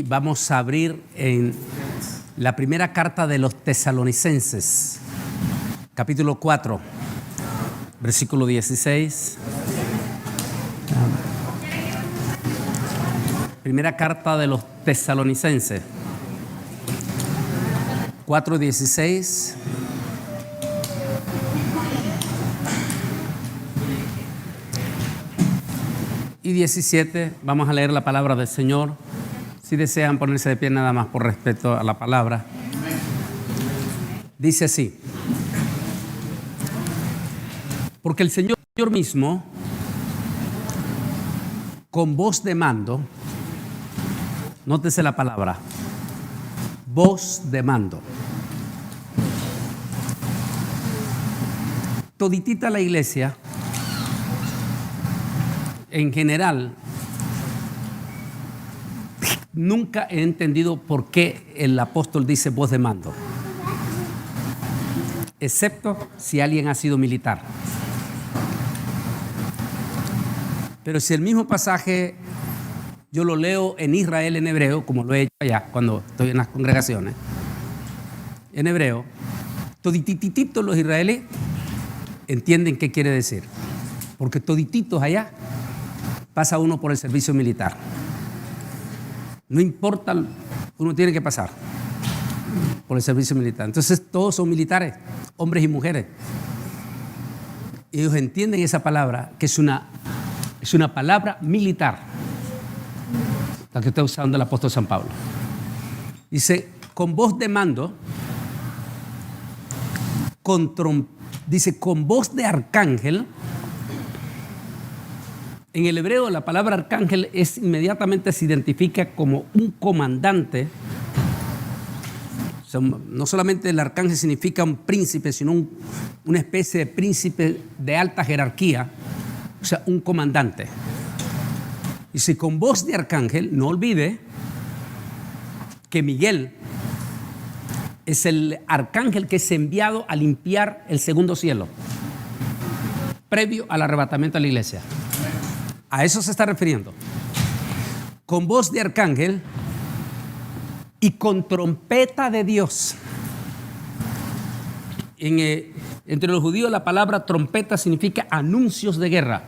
vamos a abrir en la primera carta de los Tesalonicenses, capítulo 4, versículo 16. Primera carta de los Tesalonicenses, 4:16. Y 17, vamos a leer la palabra del Señor. Si desean ponerse de pie nada más por respeto a la palabra. Dice así: porque el Señor mismo, con voz de mando, nótese la palabra, voz de mando. Toditita la iglesia, en general, nunca he entendido por qué el apóstol dice voz de mando, excepto si alguien ha sido militar. Pero si el mismo pasaje yo lo leo en Israel en hebreo, como lo he hecho allá cuando estoy en las congregaciones, en hebreo, toditititos los israelíes entienden qué quiere decir, porque todititos allá pasa uno por el servicio militar. No importa, uno tiene que pasar por el servicio militar. Entonces todos son militares, hombres y mujeres. Y ellos entienden esa palabra, que es una palabra militar, la que está usando el apóstol San Pablo. Dice, con voz de mando, dice, con voz de arcángel. En el hebreo la palabra arcángel inmediatamente se identifica como un comandante. O sea, no solamente el arcángel significa un príncipe, sino una especie de príncipe de alta jerarquía, o sea, un comandante. Y si con voz de arcángel, no olvide que Miguel es el arcángel que es enviado a limpiar el segundo cielo, previo al arrebatamiento de la iglesia. A eso se está refiriendo. Con voz de arcángel y con trompeta de Dios. Entre los judíos la palabra trompeta significa anuncios de guerra.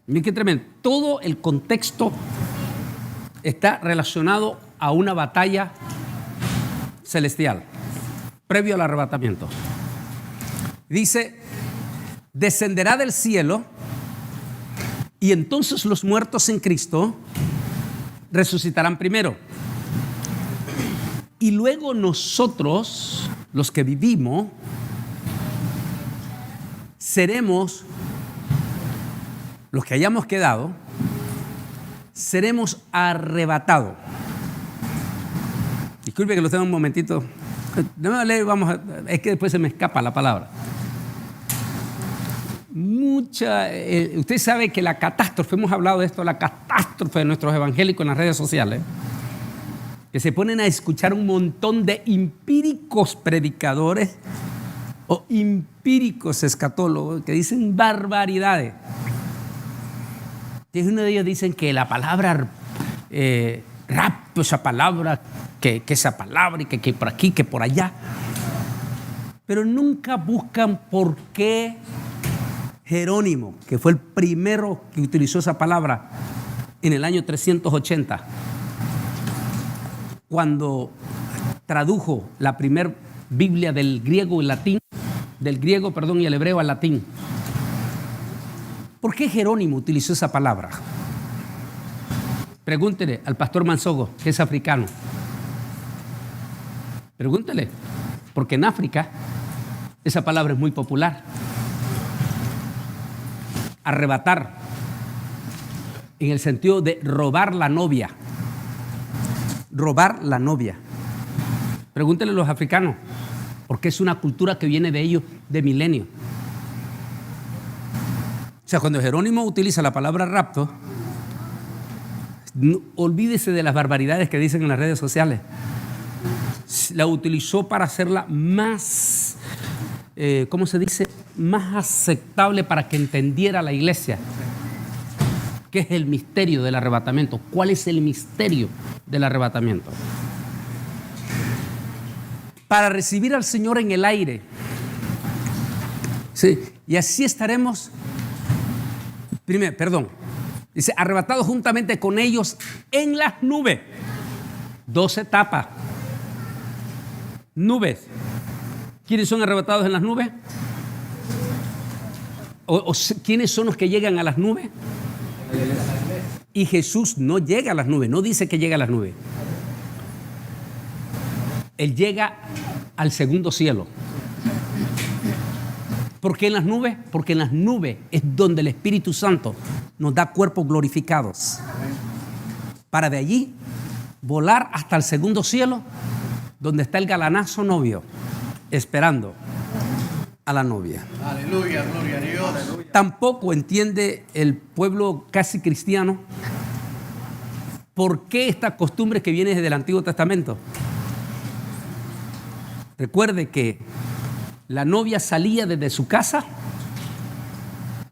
Miren qué tremendo. Todo el contexto está relacionado a una batalla celestial, previo al arrebatamiento. Dice, descenderá del cielo. Y entonces los muertos en Cristo resucitarán primero. Y luego nosotros, los que vivimos, seremos, los que hayamos quedado, seremos arrebatados. Disculpe que lo tenga un momentito. No me leer, es que después se me escapa la palabra. Usted sabe que la catástrofe, hemos hablado de esto, la catástrofe de nuestros evangélicos en las redes sociales, que se ponen a escuchar un montón de empíricos predicadores o empíricos escatólogos que dicen barbaridades. Uno de ellos dicen que la palabra rapto, esa palabra, que esa palabra y que por aquí, que por allá, pero nunca buscan por qué Jerónimo, que fue el primero que utilizó esa palabra en el año 380, cuando tradujo la primera Biblia del griego y latín, y el hebreo al latín. ¿Por qué Jerónimo utilizó esa palabra? Pregúntele al pastor Mansogo, que es africano. Pregúntele, porque en África esa palabra es muy popular. Arrebatar, en el sentido de robar la novia. Robar la novia. Pregúntenle a los africanos, porque es una cultura que viene de ellos de milenios. O sea, cuando Jerónimo utiliza la palabra rapto, no, olvídese de las barbaridades que dicen en las redes sociales. La utilizó para hacerla más, ¿cómo se dice? Más aceptable para que entendiera la iglesia. ¿Qué es el misterio del arrebatamiento? ¿Cuál es el misterio del arrebatamiento? Para recibir al Señor en el aire. Sí, y así estaremos, dice, arrebatados juntamente con ellos en las nubes. 2 etapas. Nubes. ¿Quiénes son arrebatados en las nubes? ¿Quiénes son los que llegan a las nubes? Y Jesús no llega a las nubes, no dice que llega a las nubes. Él llega al segundo cielo. ¿Por qué en las nubes? Porque en las nubes es donde el Espíritu Santo nos da cuerpos glorificados. Para de allí volar hasta el segundo cielo, donde está el galanazo novio, esperando a la novia. Aleluya, gloria a Dios. Tampoco entiende el pueblo casi cristiano por qué esta costumbre que viene desde el Antiguo Testamento. Recuerde que la novia salía desde su casa,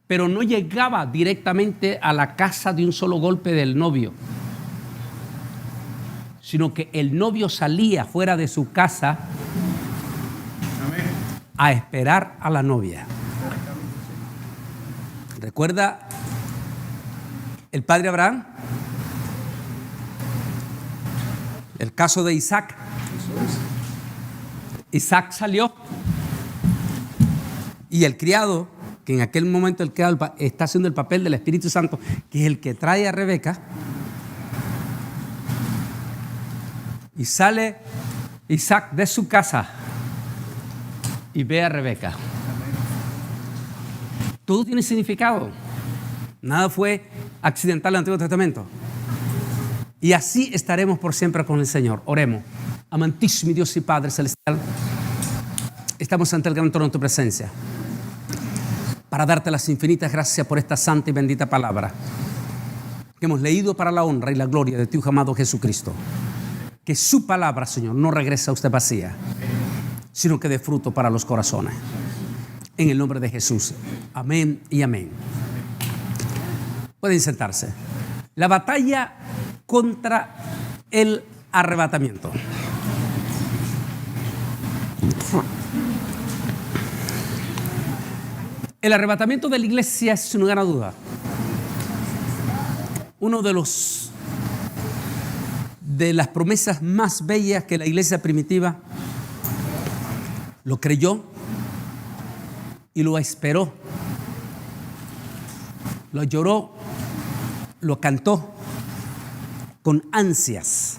pero no llegaba directamente a la casa de un solo golpe del novio, sino que el novio salía fuera de su casa a esperar a la novia. ¿Recuerda el padre Abraham? El caso de Isaac. Isaac salió y el criado, que en aquel momento el criado está haciendo el papel del Espíritu Santo, que es el que trae a Rebeca, y sale Isaac de su casa y ve a Rebeca. Todo tiene significado. Nada fue accidental en el Antiguo Testamento. Y así estaremos por siempre con el Señor. Oremos. Amantísimo Dios y Padre Celestial, estamos ante el gran trono de tu presencia para darte las infinitas gracias por esta santa y bendita palabra que hemos leído para la honra y la gloria de tu Hijo amado Jesucristo. Que su palabra, Señor, no regrese a usted vacía, sino que dé fruto para los corazones. En el nombre de Jesús. Amén y amén. Pueden sentarse. La batalla contra el arrebatamiento. El arrebatamiento de la iglesia es, sin lugar a duda, uno de las promesas más bellas que la iglesia primitiva lo creyó y lo esperó, lo lloró, lo cantó con ansias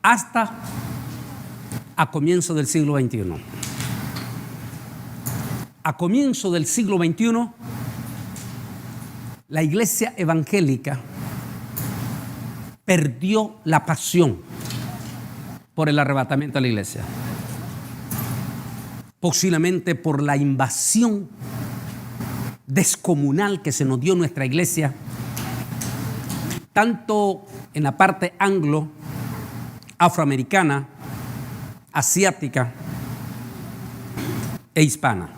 hasta a comienzo del siglo XXI. A comienzo del siglo XXI, la iglesia evangélica perdió la pasión por el arrebatamiento de la iglesia. Posiblemente por la invasión descomunal que se nos dio nuestra iglesia, tanto en la parte anglo, afroamericana, asiática e hispana.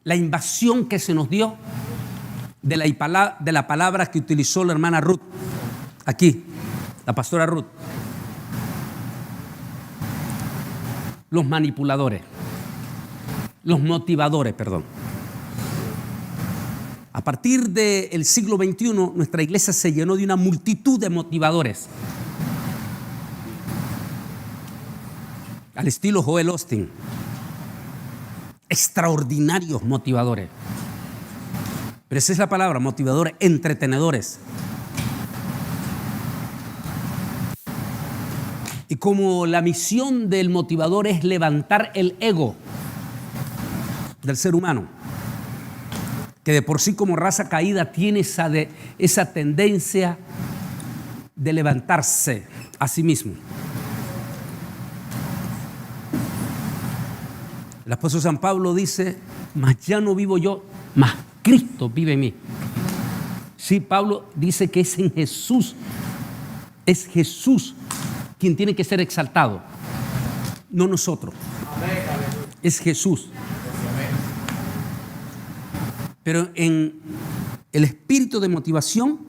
La invasión que se nos dio de la palabra que utilizó la hermana Ruth, aquí, la pastora Ruth. Los manipuladores, los motivadores, perdón. A partir del siglo XXI, nuestra iglesia se llenó de una multitud de motivadores. Al estilo Joel Osteen. Extraordinarios motivadores. Pero esa es la palabra, motivadores, entretenedores. Y como la misión del motivador es levantar el ego del ser humano, que de por sí como raza caída tiene esa tendencia de levantarse a sí mismo. El apóstol San Pablo dice, mas ya no vivo yo, mas Cristo vive en mí. Sí, Pablo dice que es en Jesús, es Jesús quien tiene que ser exaltado, no nosotros. Es Jesús. Pero en El espíritu de motivación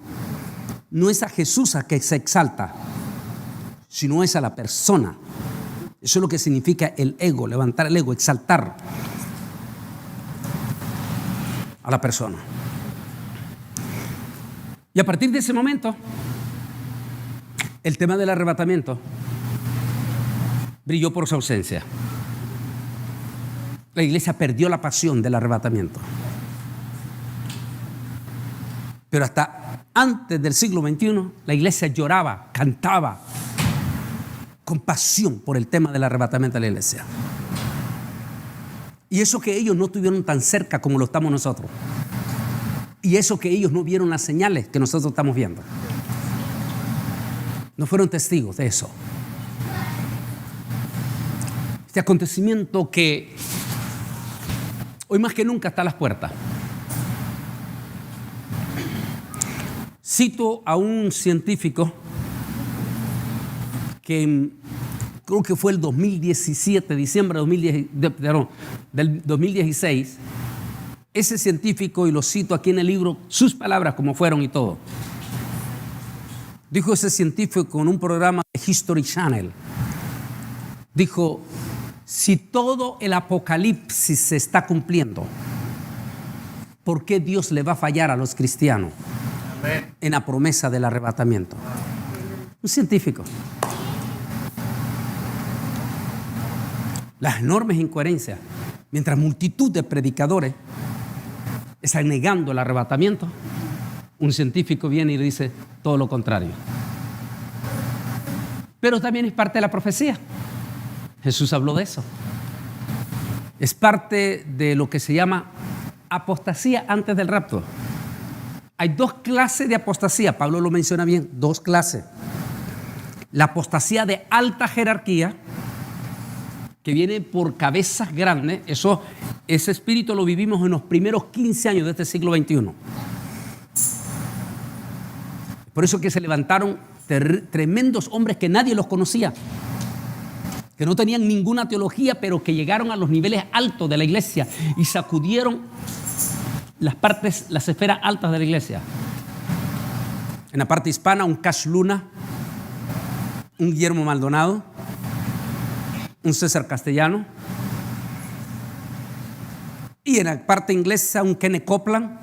no es a Jesús a que se exalta, sino es a la persona. Eso es lo que significa el ego, levantar el ego, exaltar a la persona. Y a partir de ese momento, el tema del arrebatamiento brilló por su ausencia. La iglesia perdió la pasión del arrebatamiento. Pero hasta antes del siglo XXI, la iglesia lloraba, cantaba con pasión por el tema del arrebatamiento de la iglesia. Y eso que ellos no tuvieron tan cerca como lo estamos nosotros. Y eso que ellos no vieron las señales que nosotros estamos viendo. No fueron testigos de eso. Este acontecimiento que hoy más que nunca está a las puertas. Cito a un científico que creo que fue el 2017, diciembre del 2016. Ese científico, y lo cito aquí en el libro, sus palabras como fueron y todo. Dijo ese científico en un programa de History Channel. Dijo, si todo el apocalipsis se está cumpliendo, ¿por qué Dios le va a fallar a los cristianos en la promesa del arrebatamiento? Un científico. Las enormes incoherencias, mientras multitud de predicadores están negando el arrebatamiento, un científico viene y le dice todo lo contrario. Pero también es parte de la profecía. Jesús habló de eso. Es parte de lo que se llama apostasía antes del rapto. Hay dos clases de apostasía, Pablo lo menciona bien, dos clases. La apostasía de alta jerarquía, que viene por cabezas grandes, ese espíritu lo vivimos en los primeros 15 años de este siglo XXI. Por eso que se levantaron tremendos hombres que nadie los conocía, que no tenían ninguna teología, pero que llegaron a los niveles altos de la iglesia y sacudieron las esferas altas de la iglesia. En la parte hispana, un Cash Luna, un Guillermo Maldonado, un César Castellano, y en la parte inglesa, un Kenneth Copeland,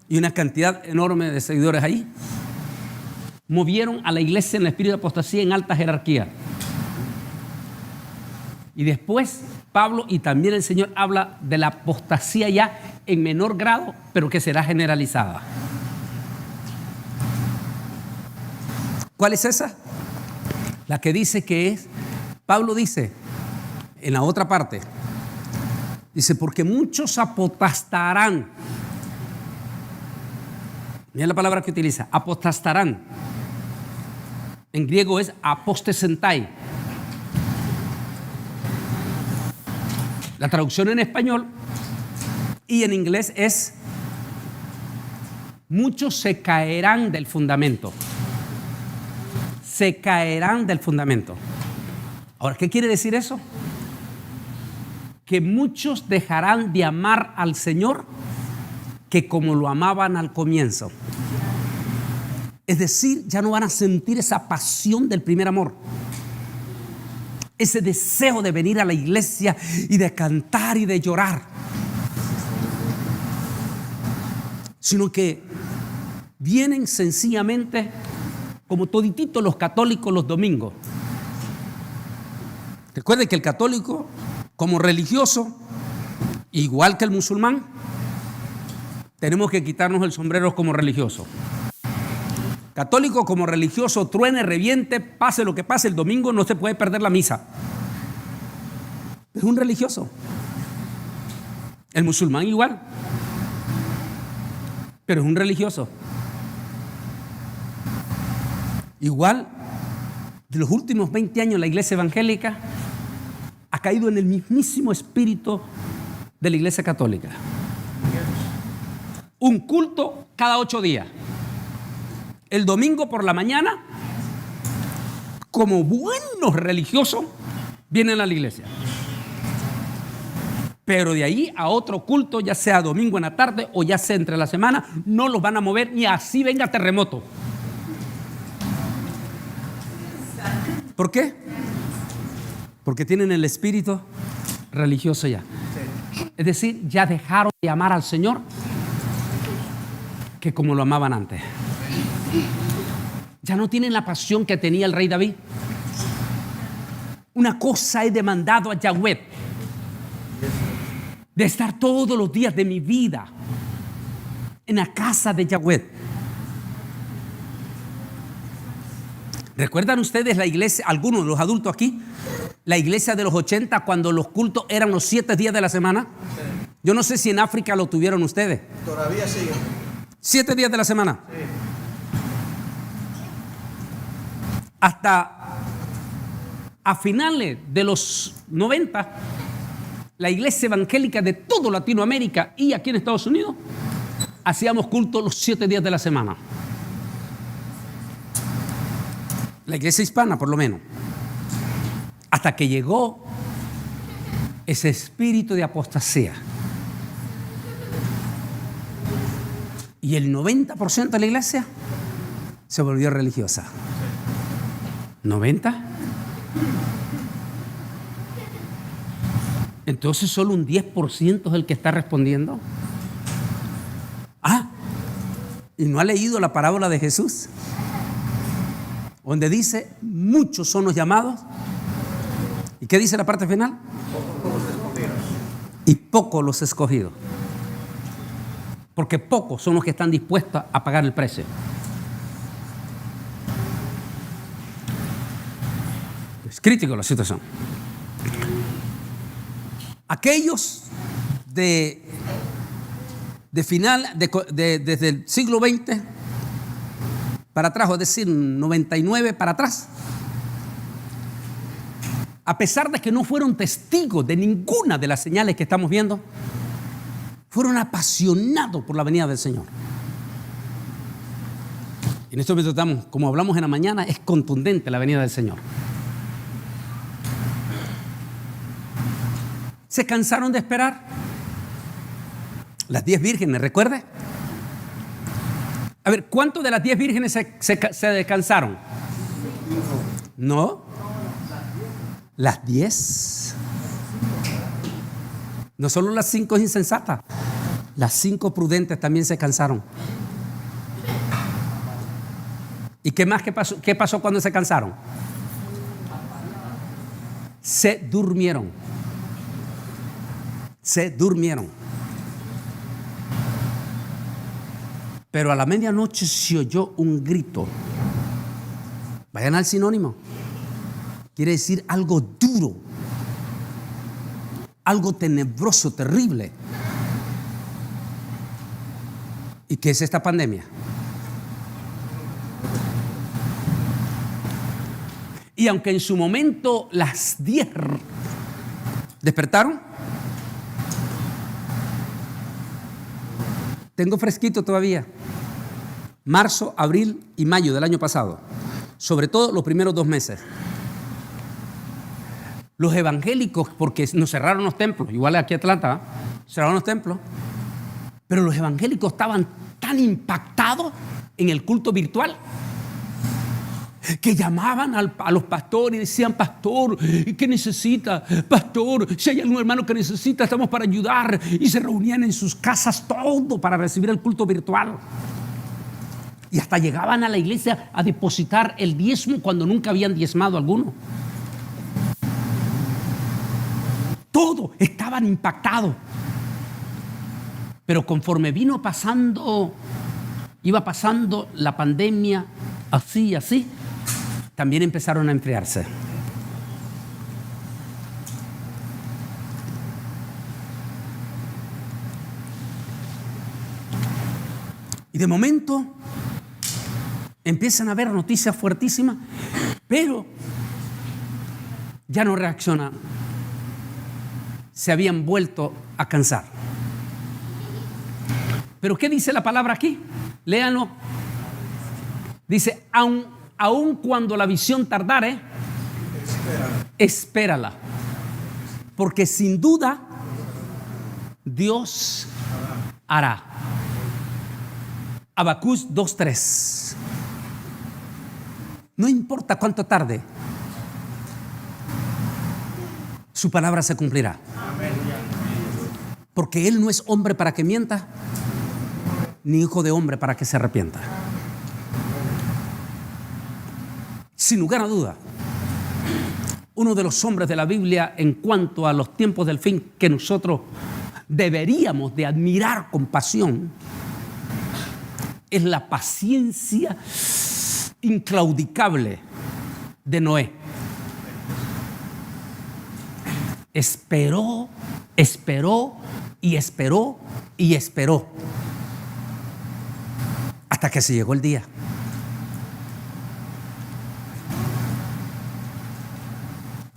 y una cantidad enorme de seguidores ahí. Movieron a la iglesia en el espíritu de apostasía en alta jerarquía. Y después Pablo y también el Señor habla de la apostasía ya en menor grado, pero que será generalizada. ¿Cuál es esa? La que dice que es, Pablo dice en la otra parte, dice, porque muchos apostastarán. Mira la palabra que utiliza, apostastarán. En griego es apostesentai. La traducción en español y en inglés es muchos se caerán del fundamento. Se caerán del fundamento. Ahora, ¿qué quiere decir eso? Que muchos dejarán de amar al Señor que como lo amaban al comienzo. Es decir, ya no van a sentir esa pasión del primer amor. Ese deseo de venir a la iglesia y de cantar y de llorar. Sino que vienen sencillamente como todititos los católicos los domingos. Recuerden que el católico, como religioso, igual que el musulmán, tenemos que quitarnos el sombrero como religioso. Católico como religioso, truene, reviente, pase lo que pase, el domingo no se puede perder la misa. Es un religioso. El musulmán igual. Pero es un religioso. Igual, de los últimos 20 años la iglesia evangélica ha caído en el mismísimo espíritu de la iglesia católica. Un culto cada 8 días. El domingo por la mañana, como buenos religiosos, vienen a la iglesia. Pero de ahí a otro culto, ya sea domingo en la tarde o ya sea entre la semana, no los van a mover ni así venga terremoto. ¿Por qué? Porque tienen el espíritu religioso ya. Es decir, ya dejaron de amar al Señor que como lo amaban antes. Ya no tienen la pasión que tenía el rey David. Una cosa he demandado a Yahweh, de estar todos los días de mi vida en la casa de Yahweh. ¿Recuerdan ustedes la iglesia, algunos de los adultos aquí, la iglesia de los 80 cuando los cultos eran los 7 días de la semana? Yo no sé si en África lo tuvieron ustedes. Todavía sigue. 7 días de la semana. Sí. Hasta a finales de los 90, la iglesia evangélica de toda Latinoamérica y aquí en Estados Unidos hacíamos culto los 7 días de la semana. La iglesia hispana, por lo menos. Hasta que llegó ese espíritu de apostasía. Y el 90% de la iglesia se volvió religiosa. ¿90? Entonces solo un 10% es el que está respondiendo. ¿Y no ha leído la parábola de Jesús? Donde dice, muchos son los llamados. ¿Y qué dice la parte final? Y pocos los escogidos. Porque pocos son los que están dispuestos a pagar el precio. Es crítico la situación. Aquellos de final, desde el siglo XX para atrás, es decir, 99 para atrás, a pesar de que no fueron testigos de ninguna de las señales que estamos viendo, fueron apasionados por la venida del Señor. En este momento estamos, como hablamos en la mañana, es contundente la venida del Señor. ¿Se cansaron de esperar? Las 10 vírgenes, ¿recuerde? A ver, ¿cuántos de las 10 vírgenes se descansaron? ¿No? Las 10. No solo las 5 insensatas, las 5 prudentes también se cansaron. ¿Y qué más? ¿Qué pasó cuando se cansaron? Se durmieron. Se durmieron. Pero a la medianoche se oyó un grito. Vayan al sinónimo. Quiere decir algo duro, algo tenebroso, terrible. ¿Y qué es esta pandemia? Y aunque en su momento las 10 despertaron, tengo fresquito todavía, marzo, abril y mayo del año pasado, sobre todo los primeros 2 meses. Los evangélicos, porque nos cerraron los templos, igual aquí en Atlanta, cerraron los templos, pero los evangélicos estaban tan impactados en el culto virtual que llamaban a los pastores y decían: pastor, ¿qué necesita? Pastor, si hay algún hermano que necesita, estamos para ayudar. Y se reunían en sus casas todo para recibir el culto virtual. Y hasta llegaban a la iglesia a depositar el diezmo cuando nunca habían diezmado alguno. Todo estaban impactados. Pero conforme iba pasando la pandemia, así, también empezaron a enfriarse. Y de momento empiezan a haber noticias fuertísimas, pero ya no reaccionan. Se habían vuelto a cansar. ¿Pero qué dice la palabra aquí? Léanlo. Dice: aun cuando la visión tardare, espérala. Porque sin duda Dios hará. Habacuc 2:3. No importa cuánto tarde, su palabra se cumplirá. Porque Él no es hombre para que mienta, ni hijo de hombre para que se arrepienta. Sin lugar a duda, uno de los hombres de la Biblia en cuanto a los tiempos del fin que nosotros deberíamos de admirar con pasión es la paciencia inclaudicable de Noé. Esperó, esperó y esperó y esperó hasta que se llegó el día.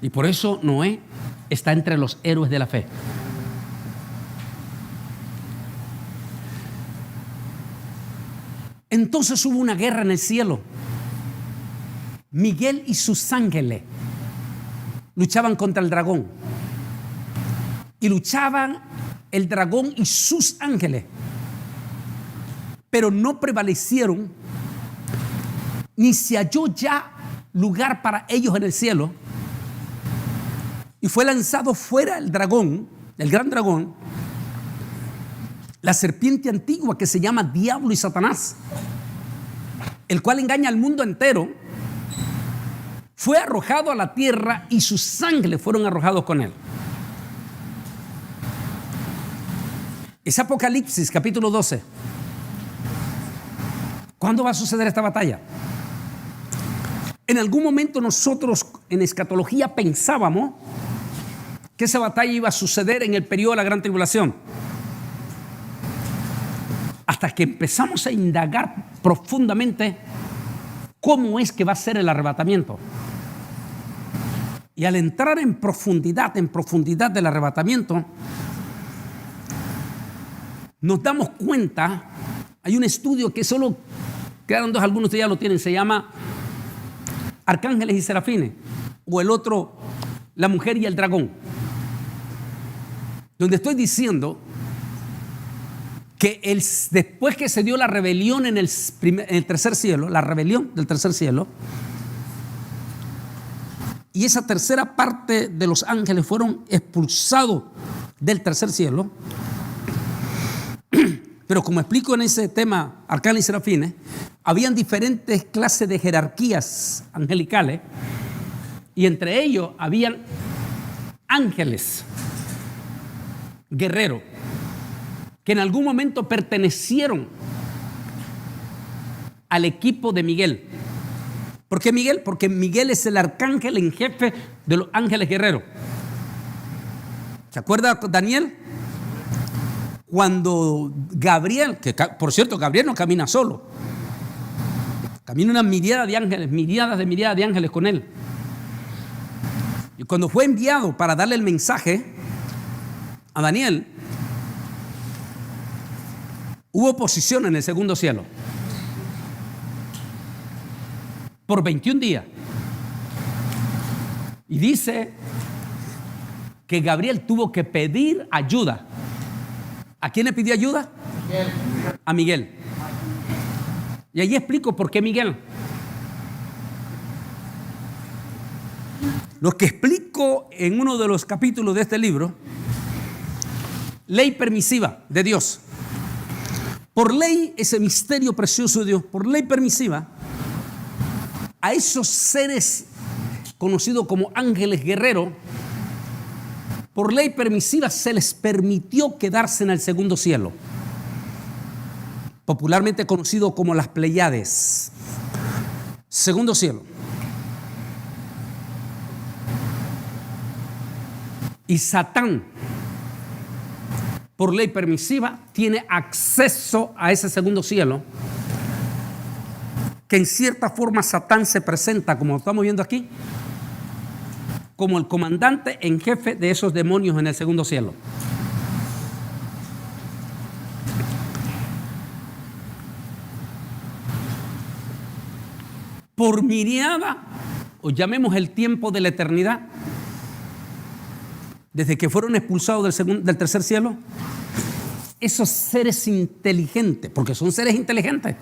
Y por eso Noé está entre los héroes de la fe. Entonces hubo una guerra en el cielo. Miguel y sus ángeles luchaban contra el dragón. Y luchaban el dragón y sus ángeles. Pero no prevalecieron, ni se halló ya lugar para ellos en el cielo. Y fue lanzado fuera el dragón, el gran dragón, la serpiente antigua que se llama Diablo y Satanás, el cual engaña al mundo entero. Fue arrojado a la tierra y sus ángeles fueron arrojados con él. Es Apocalipsis capítulo 12. ¿Cuándo va a suceder esta batalla? En algún momento nosotros en escatología pensábamos que esa batalla iba a suceder en el periodo de la gran tribulación. Hasta que empezamos a indagar profundamente cómo es que va a ser el arrebatamiento. Y al entrar en profundidad del arrebatamiento, nos damos cuenta, hay un estudio que solo quedaron dos, algunos de ya lo tienen, se llama Arcángeles y Serafines, o el otro, La mujer y el dragón, donde estoy diciendo que después que se dio la rebelión en el tercer cielo, la rebelión del tercer cielo, y esa tercera parte de los ángeles fueron expulsados del tercer cielo. Pero como explico en ese tema, Arcángeles y Serafines, habían diferentes clases de jerarquías angelicales, y entre ellos habían ángeles guerreros que en algún momento pertenecieron al equipo de Miguel. ¿Por qué Miguel? Porque Miguel es el arcángel en jefe de los ángeles guerreros. ¿Se acuerda Daniel? Cuando Gabriel, que por cierto Gabriel no camina solo, camina una miríada de ángeles, miríadas de ángeles con él. Y cuando fue enviado para darle el mensaje a Daniel, hubo oposición en el segundo cielo por 21 días. Y dice que Gabriel tuvo que pedir ayuda. ¿A quién le pidió ayuda? Miguel. A Miguel. Y allí explico por qué Miguel. Lo que explico en uno de los capítulos de este libro, ley permisiva de Dios. Por ley, ese misterio precioso de Dios, por ley permisiva, a esos seres conocidos como ángeles guerreros, por ley permisiva se les permitió quedarse en el segundo cielo, popularmente conocido como las Pleiades. Segundo cielo. Y Satán, por ley permisiva, tiene acceso a ese segundo cielo, que en cierta forma Satán se presenta, como estamos viendo aquí, como el comandante en jefe de esos demonios en el segundo cielo. Por miriada, o llamemos el tiempo de la eternidad, desde que fueron expulsados del tercer cielo, esos seres inteligentes, porque son seres inteligentes,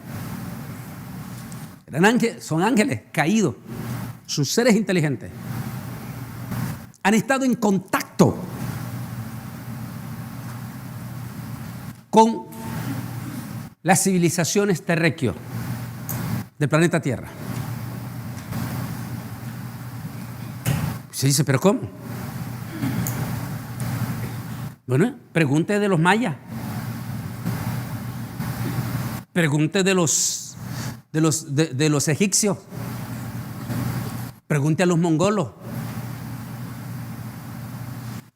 son ángeles caídos, son seres inteligentes, han estado en contacto con las civilizaciones terráqueas del planeta Tierra. Se dice, ¿pero cómo? Bueno, pregunte de los mayas, pregunte de los egipcios, pregunte a los mongolos,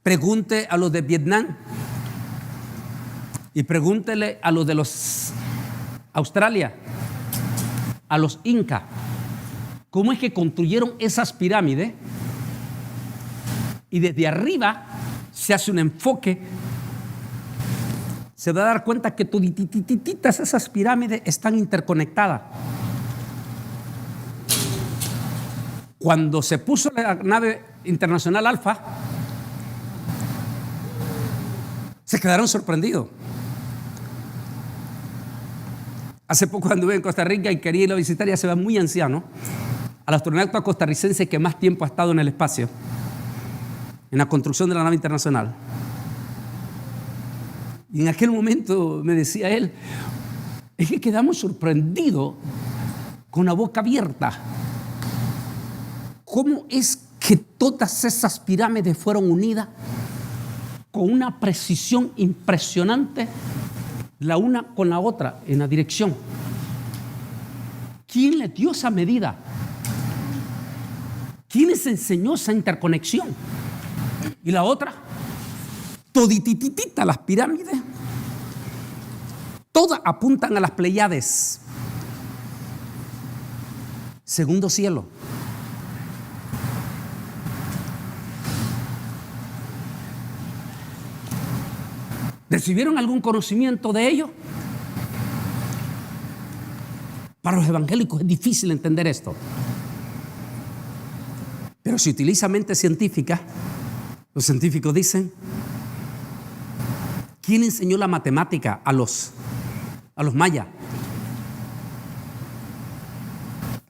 pregunte a los de Vietnam y pregúntele a los de los Australia, a los incas, cómo es que construyeron esas pirámides y desde arriba se hace un enfoque, se va a dar cuenta que todititas esas pirámides están interconectadas. Cuando se puso la nave internacional Alfa, se quedaron sorprendidos. Hace poco anduve en Costa Rica y quería ir a visitar, ya se ve muy anciano, al astronauta costarricense que más tiempo ha estado en el espacio, en la construcción de la nave internacional. Y en aquel momento me decía él, es que quedamos sorprendidos con la boca abierta. ¿Cómo es que todas esas pirámides fueron unidas con una precisión impresionante, la una con la otra, en la dirección? ¿Quién le dio esa medida? ¿Quién les enseñó esa interconexión? Y la otra, todititita las pirámides, todas apuntan a las Pleiades, segundo cielo. ¿Recibieron algún conocimiento de ello? Para los evangélicos es difícil entender esto. Pero si utiliza mente científica, los científicos dicen, ¿quién enseñó la matemática a los mayas?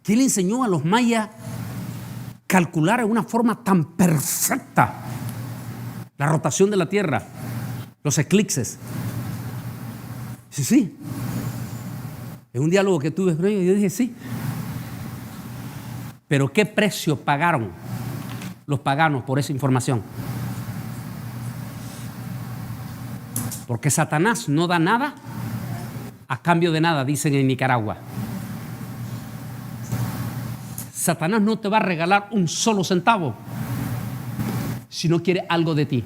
¿Quién le enseñó a los mayas calcular de una forma tan perfecta la rotación de la Tierra, los eclipses? Sí. En un diálogo que tuve con ellos, yo dije sí. Pero ¿qué precio pagaron los paganos por esa información? Porque Satanás no da nada a cambio de nada, dicen en Nicaragua. Satanás no te va a regalar un solo centavo si no quiere algo de ti.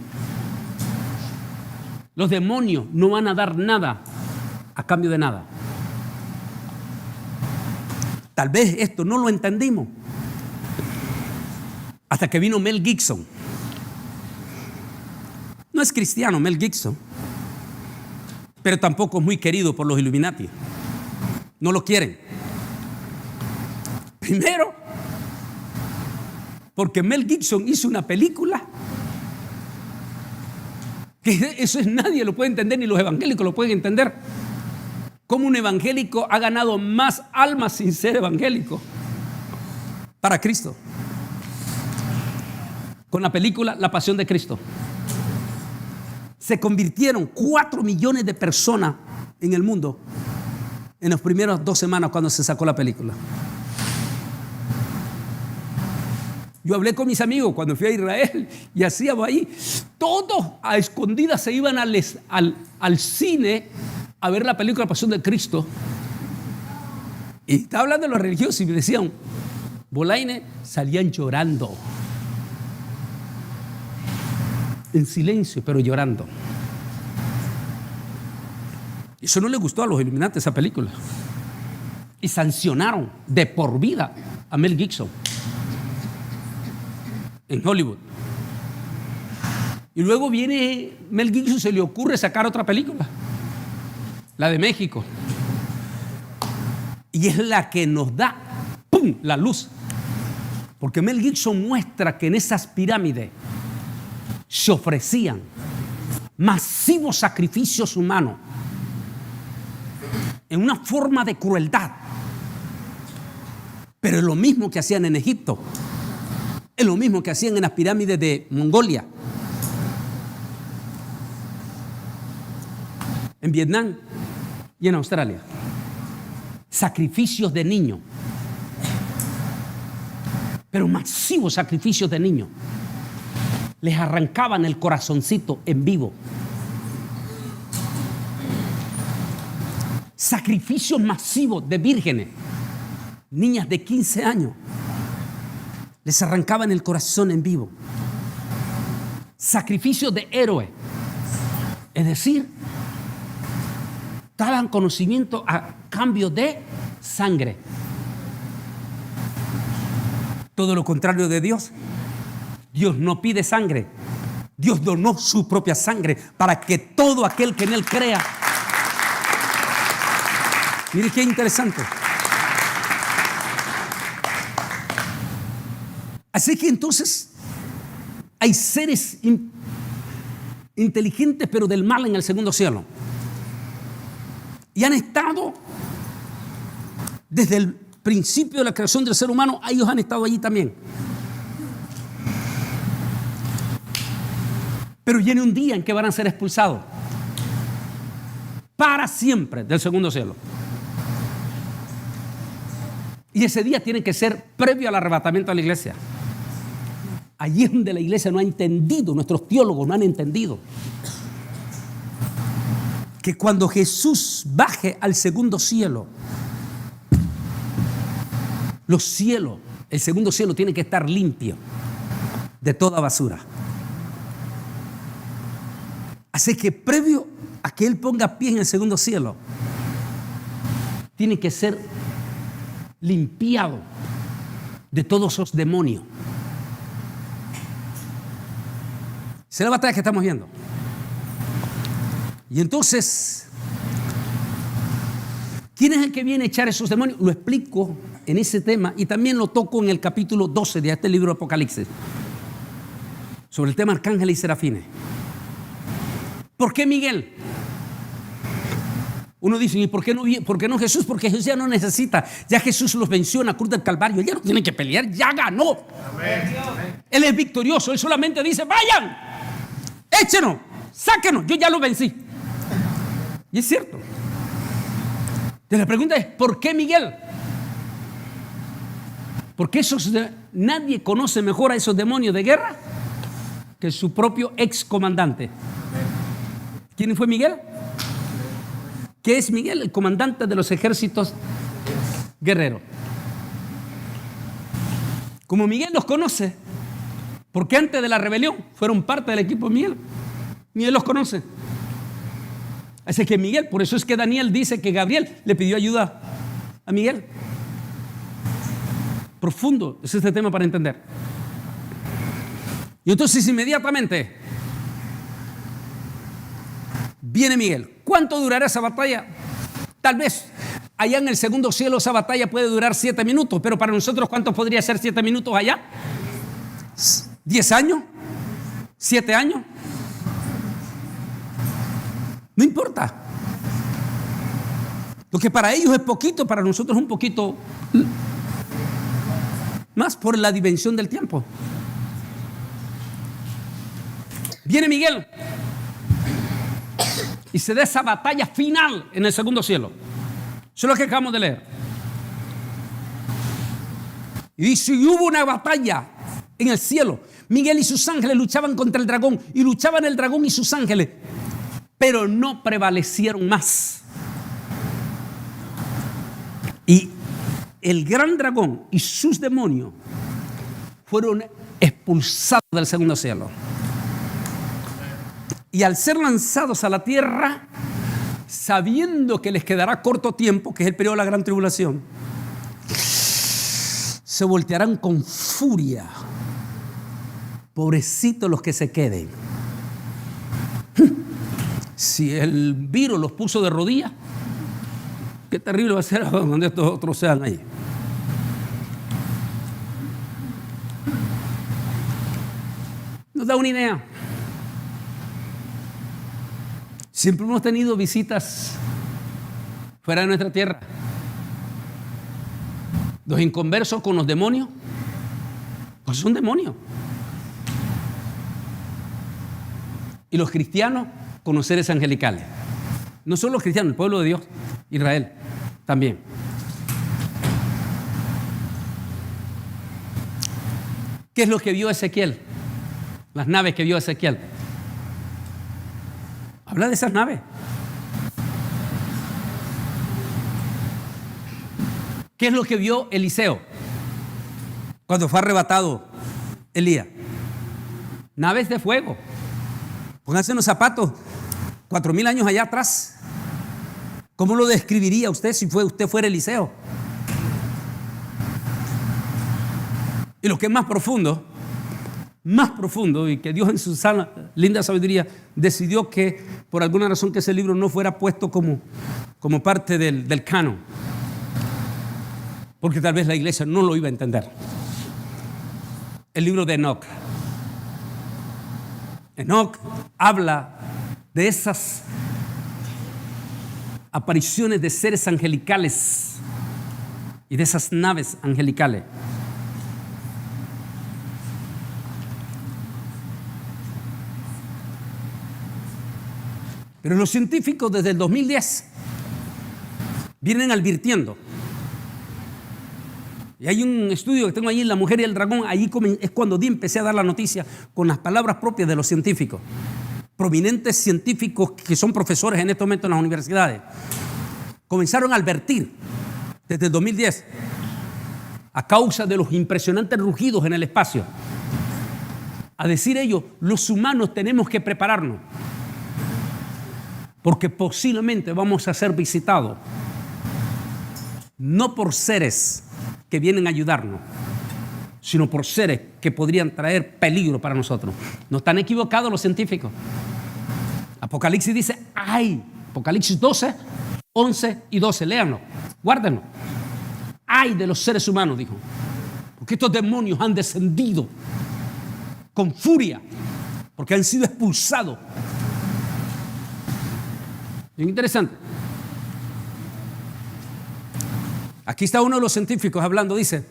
Los demonios no van a dar nada a cambio de nada. Tal vez esto no lo entendimos hasta que vino Mel Gibson. No es cristiano Mel Gibson, pero tampoco es muy querido por los Illuminati. No lo quieren. Primero, porque Mel Gibson hizo una película que eso es, nadie lo puede entender, ni los evangélicos lo pueden entender. Cómo un evangélico ha ganado más almas sin ser evangélico para Cristo. Con la película La Pasión de Cristo. Se convirtieron 4 millones de personas en el mundo en las primeras 2 semanas cuando se sacó la película. Yo hablé con mis amigos cuando fui a Israel y hacíamos ahí, todos a escondidas se iban al cine a ver la película La Pasión de Cristo. Y estaba hablando de los religiosos y me decían, Bolaine, salían llorando. En silencio, pero llorando. Eso no le gustó a los Illuminati, esa película. Y sancionaron de por vida a Mel Gibson en Hollywood. Y luego viene Mel Gibson, se le ocurre sacar otra película, la de México. Y es la que nos da, ¡pum!, la luz. Porque Mel Gibson muestra que en esas pirámides se ofrecían masivos sacrificios humanos en una forma de crueldad. Pero es lo mismo que hacían en Egipto, es lo mismo que hacían en las pirámides de Mongolia, en Vietnam y en Australia. Sacrificios de niños, pero masivos sacrificios de niños. Les arrancaban el corazoncito en vivo. Sacrificios masivos de vírgenes, niñas de 15 años. Les arrancaban el corazón en vivo. Sacrificios de héroes. Es decir, daban conocimiento a cambio de sangre. Todo lo contrario de Dios. Dios no pide sangre. Dios donó su propia sangre para que todo aquel que en Él crea. Mire qué interesante. Así que entonces hay seres inteligentes pero del mal en el segundo cielo. Y han estado desde el principio de la creación del ser humano, ellos han estado allí también. Pero viene un día en que van a ser expulsados para siempre del segundo cielo. Y ese día tiene que ser previo al arrebatamiento de la iglesia. Allí es donde la iglesia no ha entendido, nuestros teólogos no han entendido, que cuando Jesús baje al segundo cielo, los cielos, el segundo cielo tiene que estar limpio de toda basura. Así que previo a que Él ponga pie en el segundo cielo, tiene que ser limpiado de todos esos demonios. Esa es la batalla que estamos viendo. Y entonces, ¿quién es el que viene a echar esos demonios? Lo explico en ese tema y también lo toco en el capítulo 12 de este libro de Apocalipsis, sobre el tema arcángeles y serafines. ¿Por qué Miguel? Uno dice, ¿y por qué no Jesús? Porque Jesús ya no necesita. Ya Jesús los venció en la cruz del Calvario. Él ya no tiene que pelear, ya ganó. Amén. Él es victorioso. Él solamente dice, vayan, échenos, sáquenos, yo ya lo vencí. Y es cierto. Entonces la pregunta es, ¿por qué Miguel? Porque nadie conoce mejor a esos demonios de guerra que su propio ex comandante. ¿Quién fue Miguel? ¿Qué es Miguel? El comandante de los ejércitos guerreros. Como Miguel los conoce, porque antes de la rebelión fueron parte del equipo de Miguel. Miguel los conoce. Así que Miguel, por eso es que Daniel dice que Gabriel le pidió ayuda a Miguel. Profundo es este tema para entender. Y entonces inmediatamente viene Miguel. ¿Cuánto durará esa batalla? Tal vez allá en el segundo cielo esa batalla puede durar 7 minutos, pero para nosotros, ¿cuánto podría ser 7 minutos allá? ¿10 años? ¿7 años? No importa. Lo que para ellos es poquito, para nosotros es un poquito más por la dimensión del tiempo. Viene Miguel y se da esa batalla final en el segundo cielo. Eso es lo que acabamos de leer. Y dice, y hubo una batalla en el cielo. Miguel y sus ángeles luchaban contra el dragón, y luchaban el dragón y sus ángeles, pero no prevalecieron más. Y el gran dragón y sus demonios fueron expulsados del segundo cielo. Y al ser lanzados a la tierra, sabiendo que les quedará corto tiempo, que es el periodo de la gran tribulación, se voltearán con furia. Pobrecitos los que se queden. Si el virus los puso de rodillas, qué terrible va a ser cuando estos otros sean ahí. Nos da una idea. Siempre hemos tenido visitas fuera de nuestra tierra. Los inconversos con los demonios, pues son demonios. Y los cristianos con los seres angelicales. No solo los cristianos, el pueblo de Dios, Israel, también. ¿Qué es lo que vio Ezequiel? Las naves que vio Ezequiel. Habla de esas naves. ¿Qué es lo que vio Eliseo cuando fue arrebatado Elías? Naves de fuego. Pónganse en los zapatos, 4,000 años allá atrás. ¿Cómo lo describiría usted si usted fuera Eliseo? Y lo que es más profundo, y que Dios en su sana, linda sabiduría decidió que por alguna razón que ese libro no fuera puesto como parte del canon, porque tal vez la iglesia no lo iba a entender. El libro de Enoc. Enoc habla de esas apariciones de seres angelicales y de esas naves angelicales. Pero los científicos desde el 2010 vienen advirtiendo. Y hay un estudio que tengo allí en La Mujer y el Dragón. Allí es cuando empecé a dar la noticia con las palabras propias de los científicos. Prominentes científicos que son profesores en este momento en las universidades. Comenzaron a advertir desde el 2010 a causa de los impresionantes rugidos en el espacio. A decir ellos, los humanos tenemos que prepararnos. Porque posiblemente vamos a ser visitados no por seres que vienen a ayudarnos, sino por seres que podrían traer peligro para nosotros. No están equivocados los científicos. Apocalipsis dice, ¡ay! Apocalipsis 12, 11 y 12, léanlo, guárdenlo. ¡Ay de los seres humanos!, dijo, porque estos demonios han descendido con furia, porque han sido expulsados. Bien interesante. Aquí está uno de los científicos hablando, dice,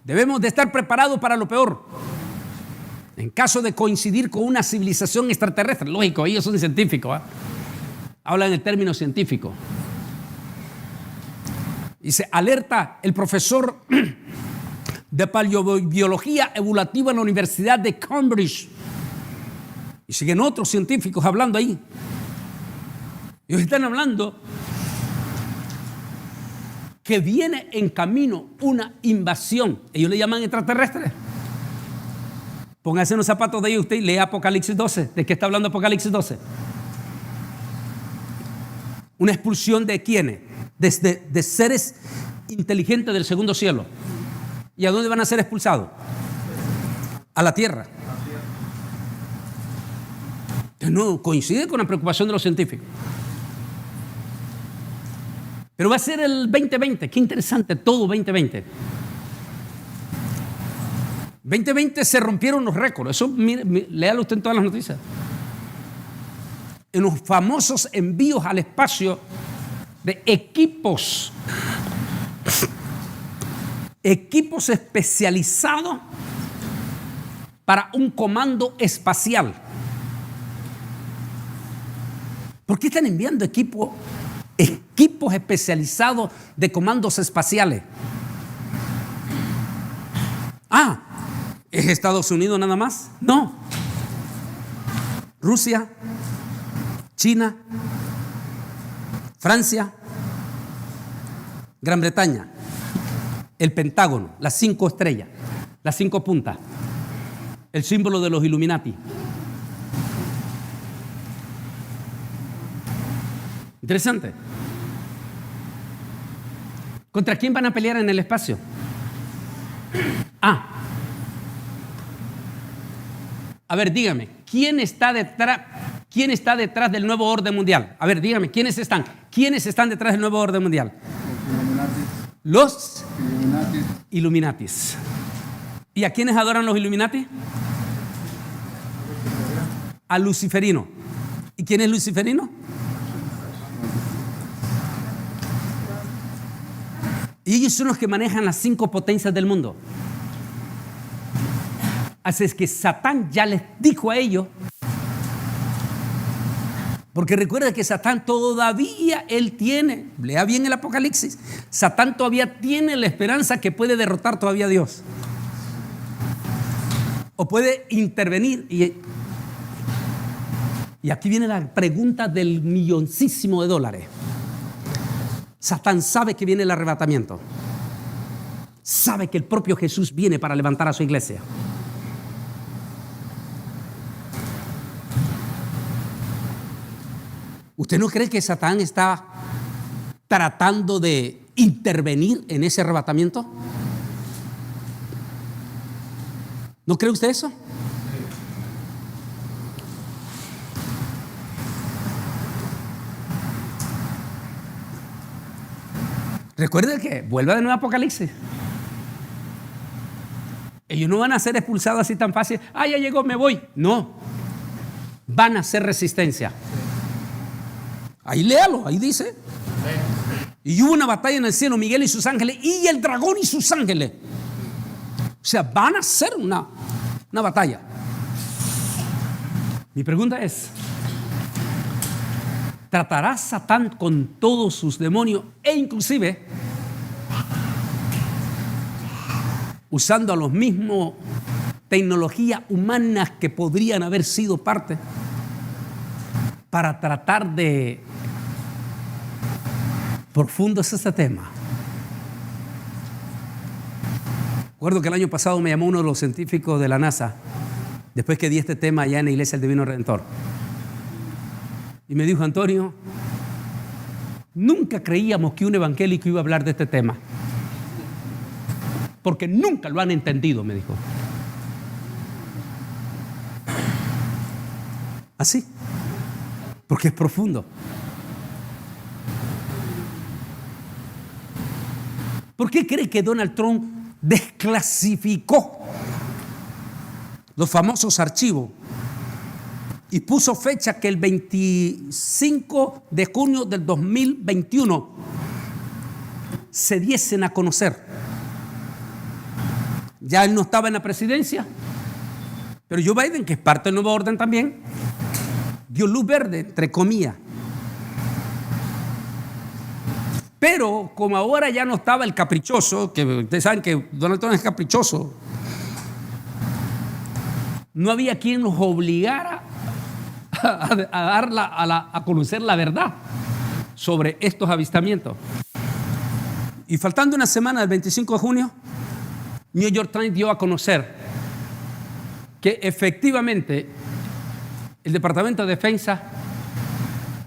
debemos de estar preparados para lo peor. En caso de coincidir con una civilización extraterrestre, lógico, ellos son científicos, hablan en términos científicos. Dice, alerta el profesor de paleobiología evolutiva en la Universidad de Cambridge. Y siguen otros científicos hablando ahí. Ellos están hablando que viene en camino una invasión. Ellos le llaman extraterrestres. Póngase en los zapatos de ellos usted y lea Apocalipsis 12. ¿De qué está hablando Apocalipsis 12? Una expulsión de ¿quiénes? De seres inteligentes del segundo cielo. ¿Y a dónde van a ser expulsados? A la tierra. No coincide con la preocupación de los científicos. Pero va a ser el 2020. Qué interesante, todo 2020. 2020 se rompieron los récords. Eso, léalo usted en todas las noticias. En los famosos envíos al espacio de equipos especializados para un comando espacial. ¿Por qué están enviando equipos especializados de comandos espaciales? ¿Es Estados Unidos nada más? No. Rusia, China, Francia, Gran Bretaña, el Pentágono, las 5 estrellas, las 5 puntas, el símbolo de los Illuminati. Interesante. ¿Contra quién van a pelear en el espacio? A ver, dígame, ¿quién está detrás del nuevo orden mundial? A ver, dígame, ¿quiénes están detrás del nuevo orden mundial? Los Illuminatis. ¿Y a quiénes adoran los Illuminati? Al luciferino. ¿Y ¿Y quién es luciferino? Y ellos son los que manejan las 5 potencias del mundo. Así es que Satán ya les dijo a ellos, porque recuerda que Satán todavía él tiene, lea bien el Apocalipsis, Satán todavía tiene la esperanza que puede derrotar todavía a Dios. O puede intervenir. Y aquí viene la pregunta del milloncísimo de dólares. Satán sabe que viene el arrebatamiento. Sabe que el propio Jesús viene para levantar a su iglesia. ¿Usted no cree que Satán está tratando de intervenir en ese arrebatamiento? ¿No cree usted eso? Recuerde que vuelva de nuevo a Apocalipsis. Ellos no van a ser expulsados así tan fácil. Ah, ya llegó, me voy. No. Van a hacer resistencia. Ahí léalo, ahí dice. Y hubo una batalla en el cielo, Miguel y sus ángeles, y el dragón y sus ángeles. O sea, van a hacer una batalla. Mi pregunta es, ¿tratará Satán con todos sus demonios e inclusive usando a los mismos tecnologías humanas que podrían haber sido parte para tratar de... Profundo es este tema. Recuerdo que el año pasado me llamó uno de los científicos de la NASA, después que di este tema allá en la Iglesia del Divino Redentor. Y me dijo, Antonio, nunca creíamos que un evangélico iba a hablar de este tema. Porque nunca lo han entendido, me dijo. Así. Porque es profundo. ¿Por qué cree que Donald Trump desclasificó los famosos archivos y puso fecha que el 25 de junio del 2021 se diesen a conocer? Ya él no estaba en la presidencia, pero Joe Biden, que es parte del nuevo orden también, dio luz verde, entre comillas. Pero como ahora ya no estaba el caprichoso, que ustedes saben que Donald Trump es caprichoso, no había quien nos obligara a conocer la verdad sobre estos avistamientos. Y faltando una semana del 25 de junio, New York Times dio a conocer que efectivamente el Departamento de Defensa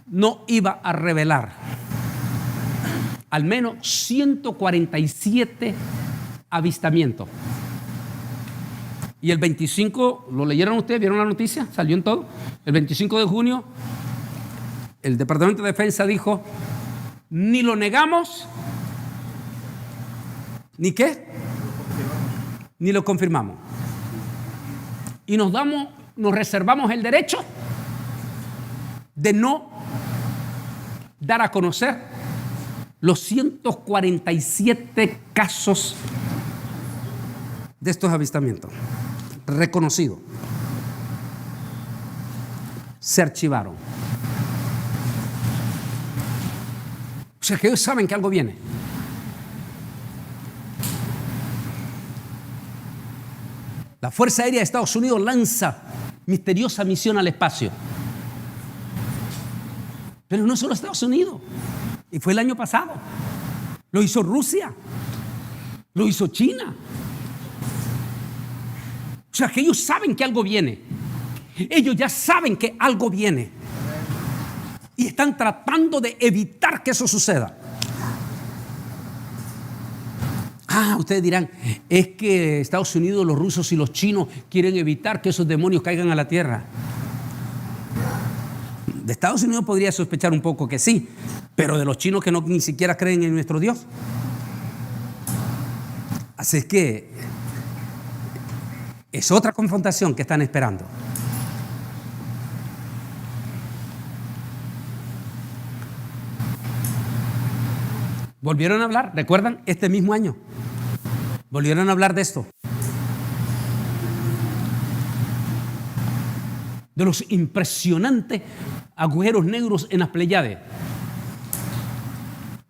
no iba a revelar al menos 147 avistamientos. Y el 25, ¿lo leyeron ustedes? ¿Vieron la noticia? ¿Salió en todo? El 25 de junio, el Departamento de Defensa dijo, ni lo negamos, ¿ni qué? Ni lo confirmamos. Y nos reservamos el derecho de no dar a conocer los 147 casos de estos avistamientos reconocidos. Se archivaron. O sea que ellos saben que algo viene. La Fuerza Aérea de Estados Unidos lanza misteriosa misión al espacio. Pero no solo Estados Unidos. Y fue el año pasado. Lo hizo Rusia. Lo hizo China. O sea que ellos saben que algo viene. Ellos ya saben que algo viene. Y están tratando de evitar que eso suceda. Ustedes dirán, es que Estados Unidos, los rusos y los chinos quieren evitar que esos demonios caigan a la tierra. De Estados Unidos podría sospechar un poco que sí, pero de los chinos que ni siquiera creen en nuestro Dios. Así es que es otra confrontación que están esperando. Volvieron a hablar, ¿recuerdan? Este mismo año. Volvieron a hablar de esto. De los impresionantes agujeros negros en las Pléyades.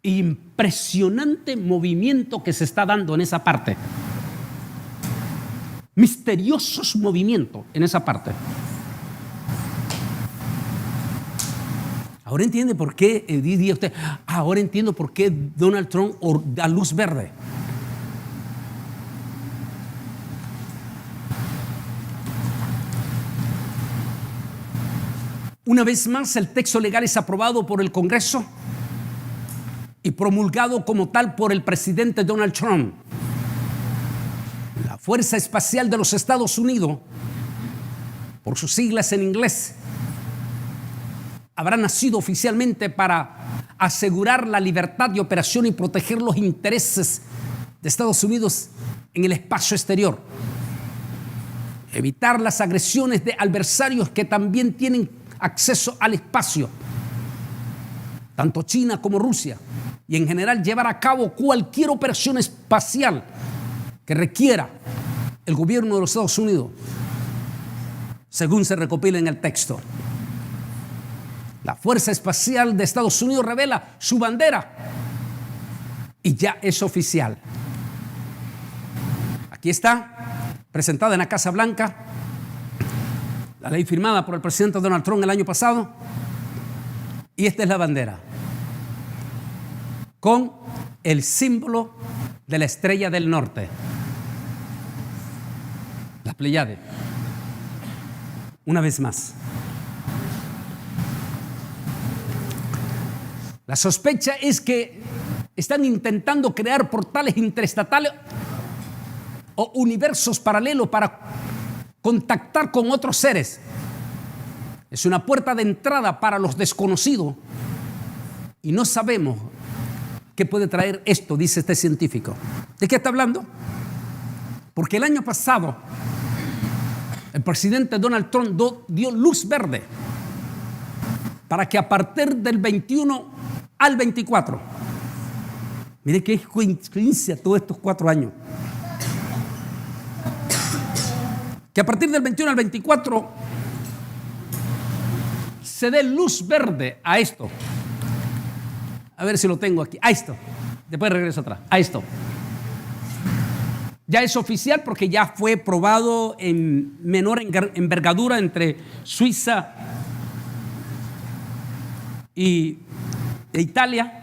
Impresionante movimiento que se está dando en esa parte. Misteriosos movimientos en esa parte. Ahora entiende por qué, diría usted, ahora entiendo por qué Donald Trump da luz verde. Una vez más, el texto legal es aprobado por el Congreso y promulgado como tal por el presidente Donald Trump. La Fuerza Espacial de los Estados Unidos, por sus siglas en inglés, habrá nacido oficialmente para asegurar la libertad de operación y proteger los intereses de Estados Unidos en el espacio exterior. Evitar las agresiones de adversarios que también tienen acceso al espacio, tanto China como Rusia, y en general llevar a cabo cualquier operación espacial que requiera el gobierno de los Estados Unidos, según se recopila en el texto. La Fuerza Espacial de Estados Unidos revela su bandera y ya es oficial. Aquí está, presentada en la Casa Blanca, la ley firmada por el presidente Donald Trump el año pasado, y esta es la bandera, con el símbolo de la estrella del norte, las Pléyades. Una vez más. La sospecha es que están intentando crear portales interestatales o universos paralelos para contactar con otros seres. Es una puerta de entrada para los desconocidos y no sabemos qué puede traer esto, dice este científico. ¿De qué está hablando? Porque el año pasado el presidente Donald Trump dio luz verde para que a partir del 21 al 24, mire qué coincidencia todos estos 4 años, que a partir del 21 al 24 se dé luz verde a esto. A ver si lo tengo aquí. A esto. Después regreso atrás. A esto. Ya es oficial porque ya fue probado en menor envergadura entre Suiza e Italia,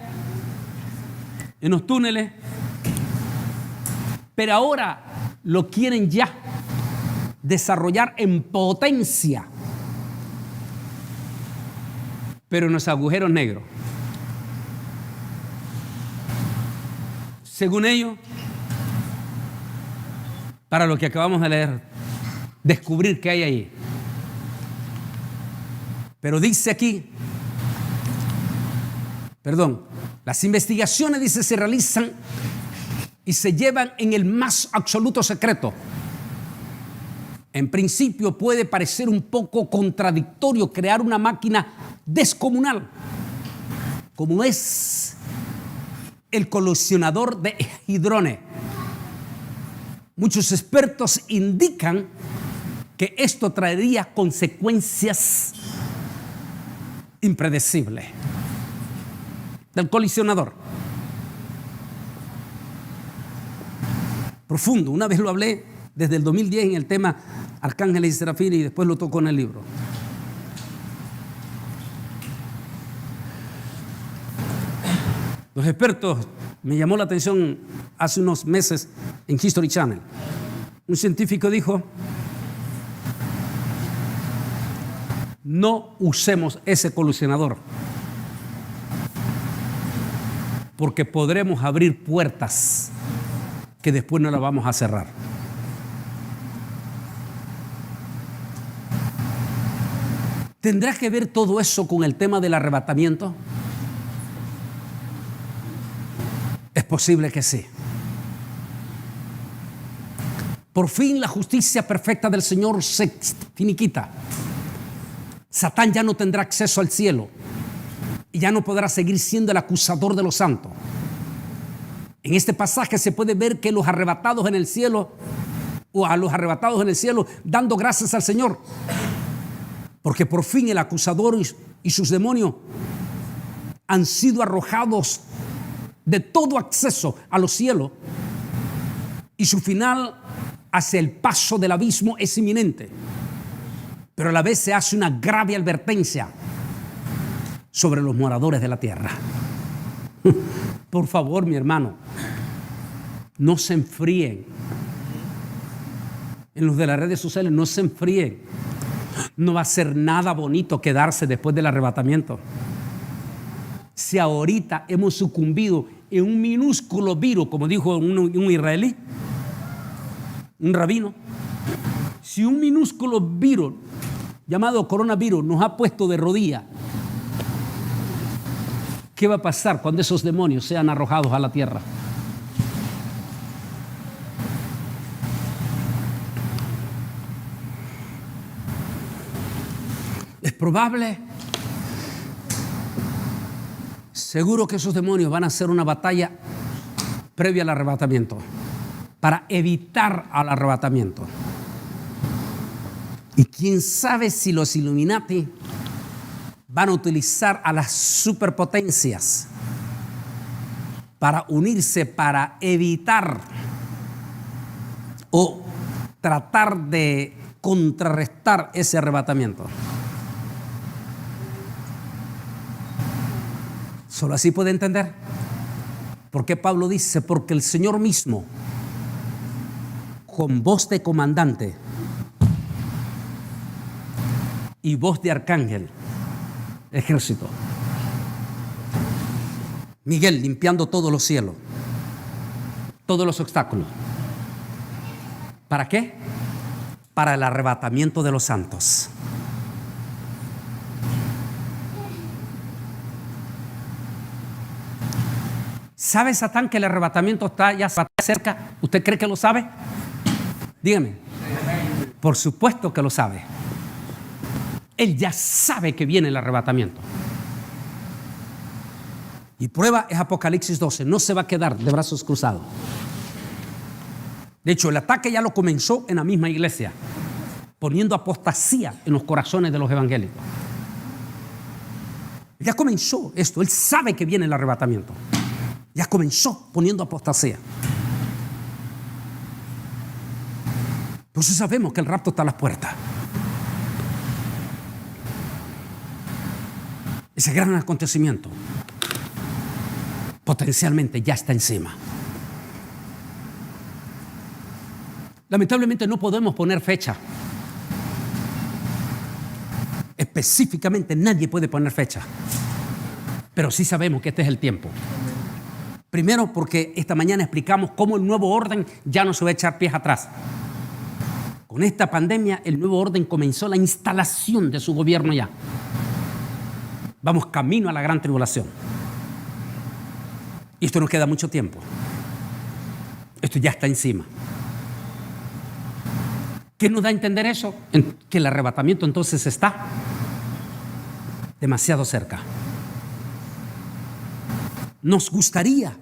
en los túneles. Pero ahora lo quieren ya desarrollar en potencia, pero en los agujeros negros. Según ellos, para lo que acabamos de leer, descubrir qué hay ahí. Pero dice aquí, las investigaciones, dice, se realizan y se llevan en el más absoluto secreto. En principio puede parecer un poco contradictorio crear una máquina descomunal, como es el colisionador de hadrones. Muchos expertos indican que esto traería consecuencias impredecibles. Del colisionador. Profundo. Una vez lo hablé desde el 2010 en el tema Arcángeles y Serafines y después lo tocó en el libro. Los expertos, me llamó la atención hace unos meses en History Channel. Un científico dijo: no usemos ese colisionador, porque podremos abrir puertas que después no las vamos a cerrar. ¿Tendrá que ver todo eso con el tema del arrebatamiento? Es posible que sí. Por fin la justicia perfecta del Señor se finiquita. Satán ya no tendrá acceso al cielo y ya no podrá seguir siendo el acusador de los santos. En este pasaje se puede ver que los arrebatados en el cielo, o a los arrebatados en el cielo, dando gracias al Señor, porque por fin el acusador y sus demonios han sido arrojados de todo acceso a los cielos, y su final hacia el paso del abismo es inminente. Pero a la vez se hace una grave advertencia sobre los moradores de la tierra. Por favor, mi hermano, no se enfríen. En los de las redes sociales, no se enfríen. No va a ser nada bonito quedarse después del arrebatamiento. Si ahorita hemos sucumbido en un minúsculo virus, como dijo un israelí, un rabino, si un minúsculo virus llamado coronavirus nos ha puesto de rodillas, ¿qué va a pasar cuando esos demonios sean arrojados a la tierra? Es probable, seguro que esos demonios van a hacer una batalla previa al arrebatamiento para evitar al arrebatamiento. Y quién sabe si los Illuminati van a utilizar a las superpotencias para unirse, para evitar o tratar de contrarrestar ese arrebatamiento. Solo así puede entender por qué Pablo dice: porque el Señor mismo, con voz de comandante y voz de arcángel, ejército, Miguel limpiando todos los cielos, todos los obstáculos. ¿Para qué? Para el arrebatamiento de los santos. ¿Sabe Satán que el arrebatamiento está ya cerca? ¿Usted cree que lo sabe? Dígame. Por supuesto que lo sabe. Él ya sabe que viene el arrebatamiento. Y prueba es Apocalipsis 12. No se va a quedar de brazos cruzados. De hecho, el ataque ya lo comenzó en la misma iglesia, poniendo apostasía en los corazones de los evangélicos. Ya comenzó esto. Él sabe que viene el arrebatamiento. Ya comenzó poniendo apostasía. Por eso sabemos que el rapto está a las puertas. Ese gran acontecimiento potencialmente ya está encima. Lamentablemente no podemos poner fecha. Específicamente nadie puede poner fecha. Pero sí sabemos que este es el tiempo. Primero, porque esta mañana explicamos cómo el nuevo orden ya no se va a echar pies atrás. Con esta pandemia, el nuevo orden comenzó la instalación de su gobierno ya. Vamos camino a la gran tribulación. Y esto nos queda mucho tiempo. Esto ya está encima. ¿Qué nos da a entender eso? Que el arrebatamiento entonces está demasiado cerca. Nos gustaría,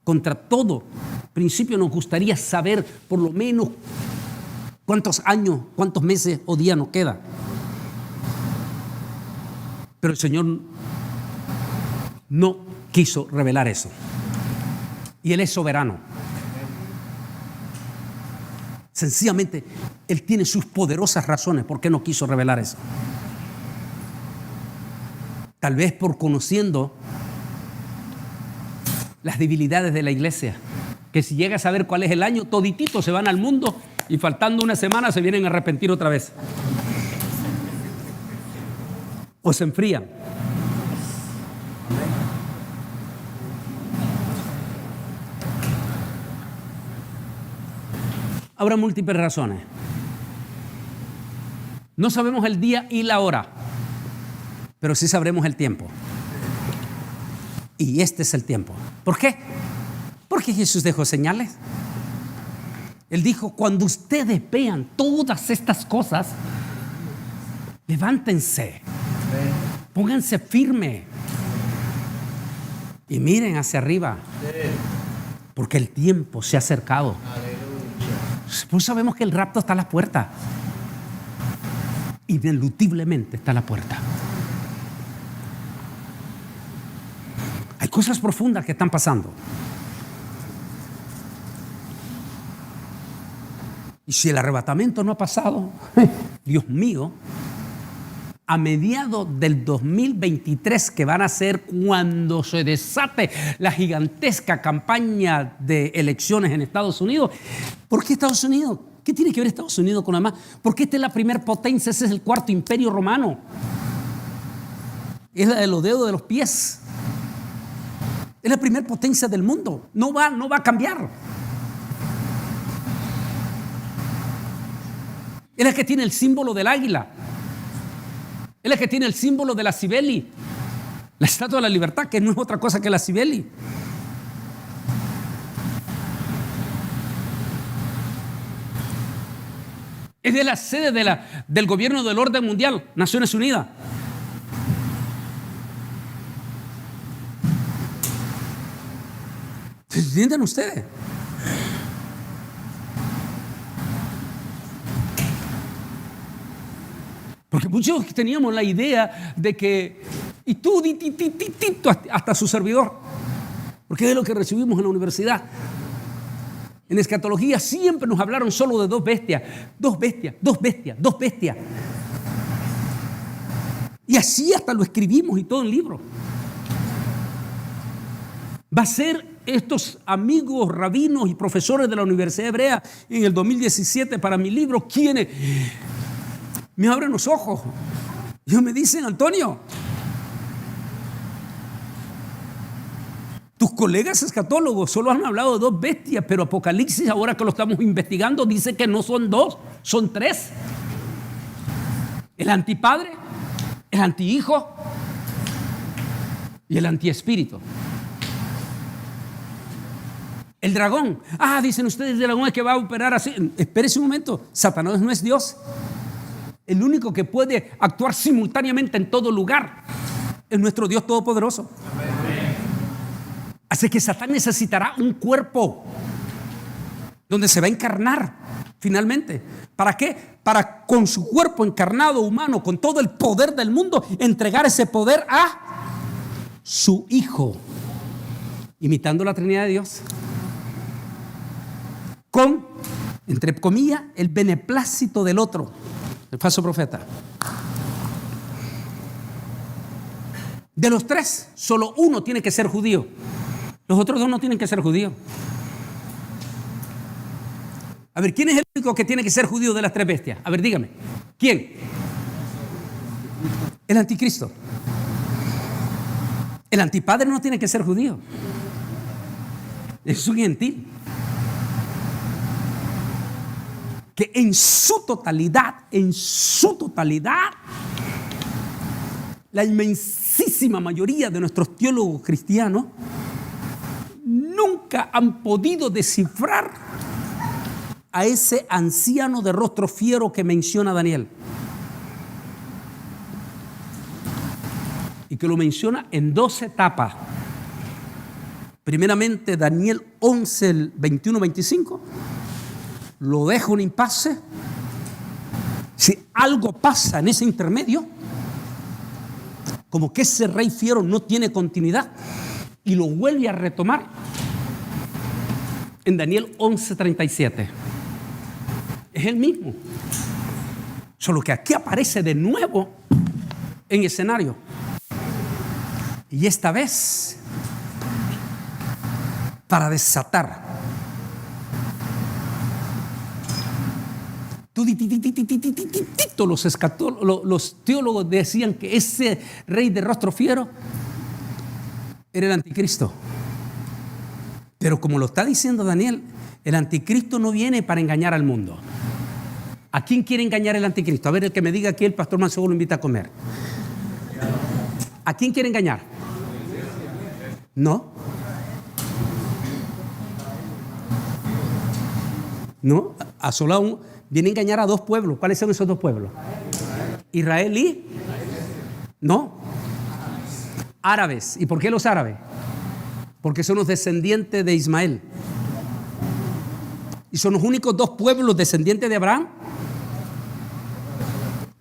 contra todo principio, nos gustaría saber por lo menos cuántos años, cuántos meses o días nos queda. Pero el Señor no quiso revelar eso. Y Él es soberano. Sencillamente, Él tiene sus poderosas razones por qué no quiso revelar eso. Tal vez por conociendo las debilidades de la iglesia, que si llega a saber cuál es el año, todititos se van al mundo y faltando una semana se vienen a arrepentir otra vez. O se enfrían. Habrá múltiples razones. No sabemos el día y la hora, pero sí sabremos el tiempo. Y este es el tiempo. ¿Por qué? Porque Jesús dejó señales. Él dijo: cuando ustedes vean todas estas cosas, levántense, pónganse firme y miren hacia arriba. Porque el tiempo se ha acercado. Pues sabemos que el rapto está a la puerta. Ineludiblemente está a la puerta. Hay cosas profundas que están pasando. Y si el arrebatamiento no ha pasado, Dios mío, a mediados del 2023, que van a ser cuando se desate la gigantesca campaña de elecciones en Estados Unidos. ¿Por qué Estados Unidos? ¿Qué tiene que ver Estados Unidos con la más? Porque esta es la primer potencia, ese es el cuarto imperio romano. Es la de los dedos de los pies. Es la primer potencia del mundo. No va a cambiar. Es la que tiene el símbolo del águila. Es la que tiene el símbolo de la Cibeli, la estatua de la libertad, que no es otra cosa que la Cibeli. Es de la sede del gobierno del orden mundial, Naciones Unidas. ¿Entienden ustedes? Porque muchos teníamos la idea de que, y tú, hasta su servidor, porque es lo que recibimos en la universidad. En escatología siempre nos hablaron solo de dos bestias. Y así hasta lo escribimos y todo el libro. Va a ser estos amigos rabinos y profesores de la Universidad Hebrea en el 2017 para mi libro, quienes me abren los ojos. Ellos me dicen: Antonio, tus colegas escatólogos solo han hablado de dos bestias, pero Apocalipsis, ahora que lo estamos investigando, dice que no son dos, son tres. El antipadre, el antihijo y el antiespíritu. El dragón. Dicen ustedes, el dragón es que va a operar así. Espérese un momento. Satanás no es Dios. El único que puede actuar simultáneamente en todo lugar es nuestro Dios Todopoderoso. Amén. Así que Satán necesitará un cuerpo donde se va a encarnar finalmente. ¿Para qué? Para, con su cuerpo encarnado humano, con todo el poder del mundo, entregar ese poder a su Hijo, imitando la Trinidad de Dios, con, entre comillas, el beneplácito del otro, el falso profeta. De los tres, solo uno tiene que ser judío. Los otros dos no tienen que ser judíos. A ver, ¿quién es el único que tiene que ser judío de las tres bestias? A ver, dígame. ¿Quién? El anticristo. El antipadre no tiene que ser judío. Es un gentil. Que en su totalidad, la inmensísima mayoría de nuestros teólogos cristianos nunca han podido descifrar a ese anciano de rostro fiero que menciona Daniel. Y que lo menciona en dos etapas. Primeramente, Daniel 11, el 21-25. Lo deja un impasse. Si algo pasa en ese intermedio, como que ese rey fiero no tiene continuidad, y lo vuelve a retomar en Daniel 11:37. Es el mismo, solo que aquí aparece de nuevo en escenario, y esta vez para desatar. Los teólogos decían que ese rey de rostro fiero era el anticristo. Pero como lo está diciendo Daniel, el anticristo no viene para engañar al mundo. ¿A quién quiere engañar el anticristo? A ver, el que me diga aquí, el pastor Mancebo lo invita a comer. ¿A quién quiere engañar? ¿No? ¿No? Viene a engañar a dos pueblos. ¿Cuáles son esos dos pueblos? Israel y... ¿No? Árabes. ¿Y por qué los árabes? porque son los descendientes de Ismael. Y son los únicos dos pueblos descendientes de Abraham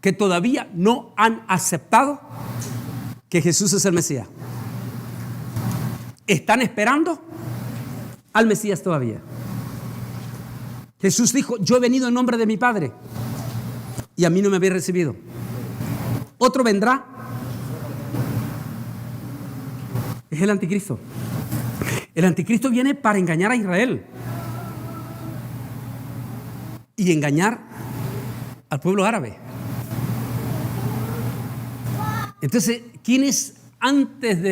que todavía no han aceptado que Jesús es el Mesías. Están esperando al Mesías todavía. Jesús dijo: yo he venido en nombre de mi Padre y a mí no me habéis recibido. Otro vendrá. Es el anticristo. El anticristo viene para engañar a Israel y engañar al pueblo árabe. Entonces, ¿quiénes antes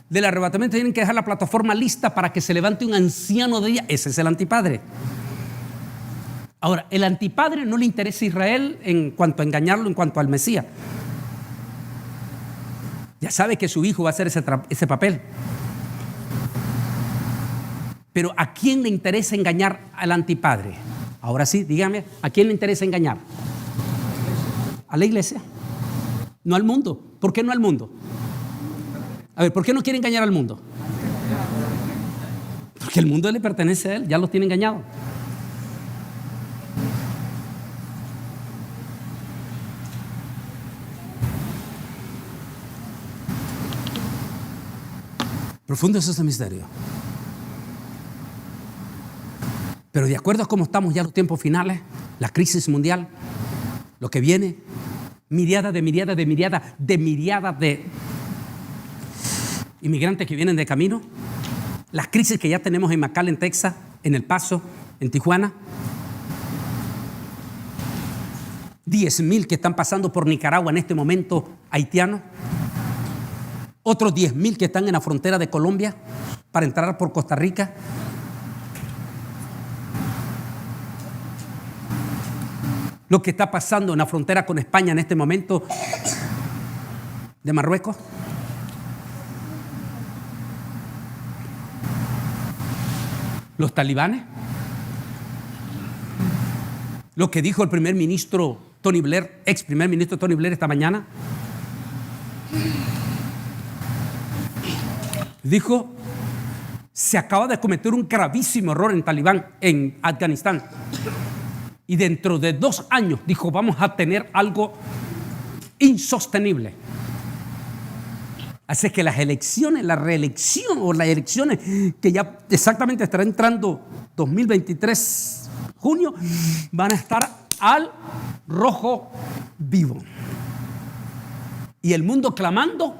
del arrebatamiento tienen que dejar la plataforma lista para que se levante un anciano de ella? Ese es el antipadre. Ahora, el antipadre no le interesa a Israel en cuanto a engañarlo, en cuanto al Mesías. Ya sabe que su hijo va a hacer ese papel. Pero ¿a quién le interesa engañar al antipadre? Ahora sí, dígame, ¿a quién le interesa engañar? A la iglesia, no al mundo. ¿Por qué no al mundo? A ver, ¿por qué no quiere engañar al mundo? Porque el mundo le pertenece a él, ya los tiene engañado. Profundo es este misterio. Pero de acuerdo a cómo estamos ya en los tiempos finales, la crisis mundial, lo que viene, miriadas de inmigrantes que vienen de camino, las crisis que ya tenemos en McAllen, Texas, en El Paso, en Tijuana, 10,000 que están pasando por Nicaragua en este momento, haitianos, otros 10,000 que están en la frontera de Colombia para entrar por Costa Rica. Lo que está pasando en la frontera con España en este momento de Marruecos. Los talibanes. Lo que dijo el primer ministro Tony Blair, ex primer ministro Tony Blair esta mañana. Dijo: se acaba de cometer un gravísimo error en Talibán, en Afganistán. Y dentro de 2 años, dijo, vamos a tener algo insostenible. Así que las elecciones, la reelección o las elecciones que ya exactamente estará entrando 2023, junio, van a estar al rojo vivo. Y el mundo clamando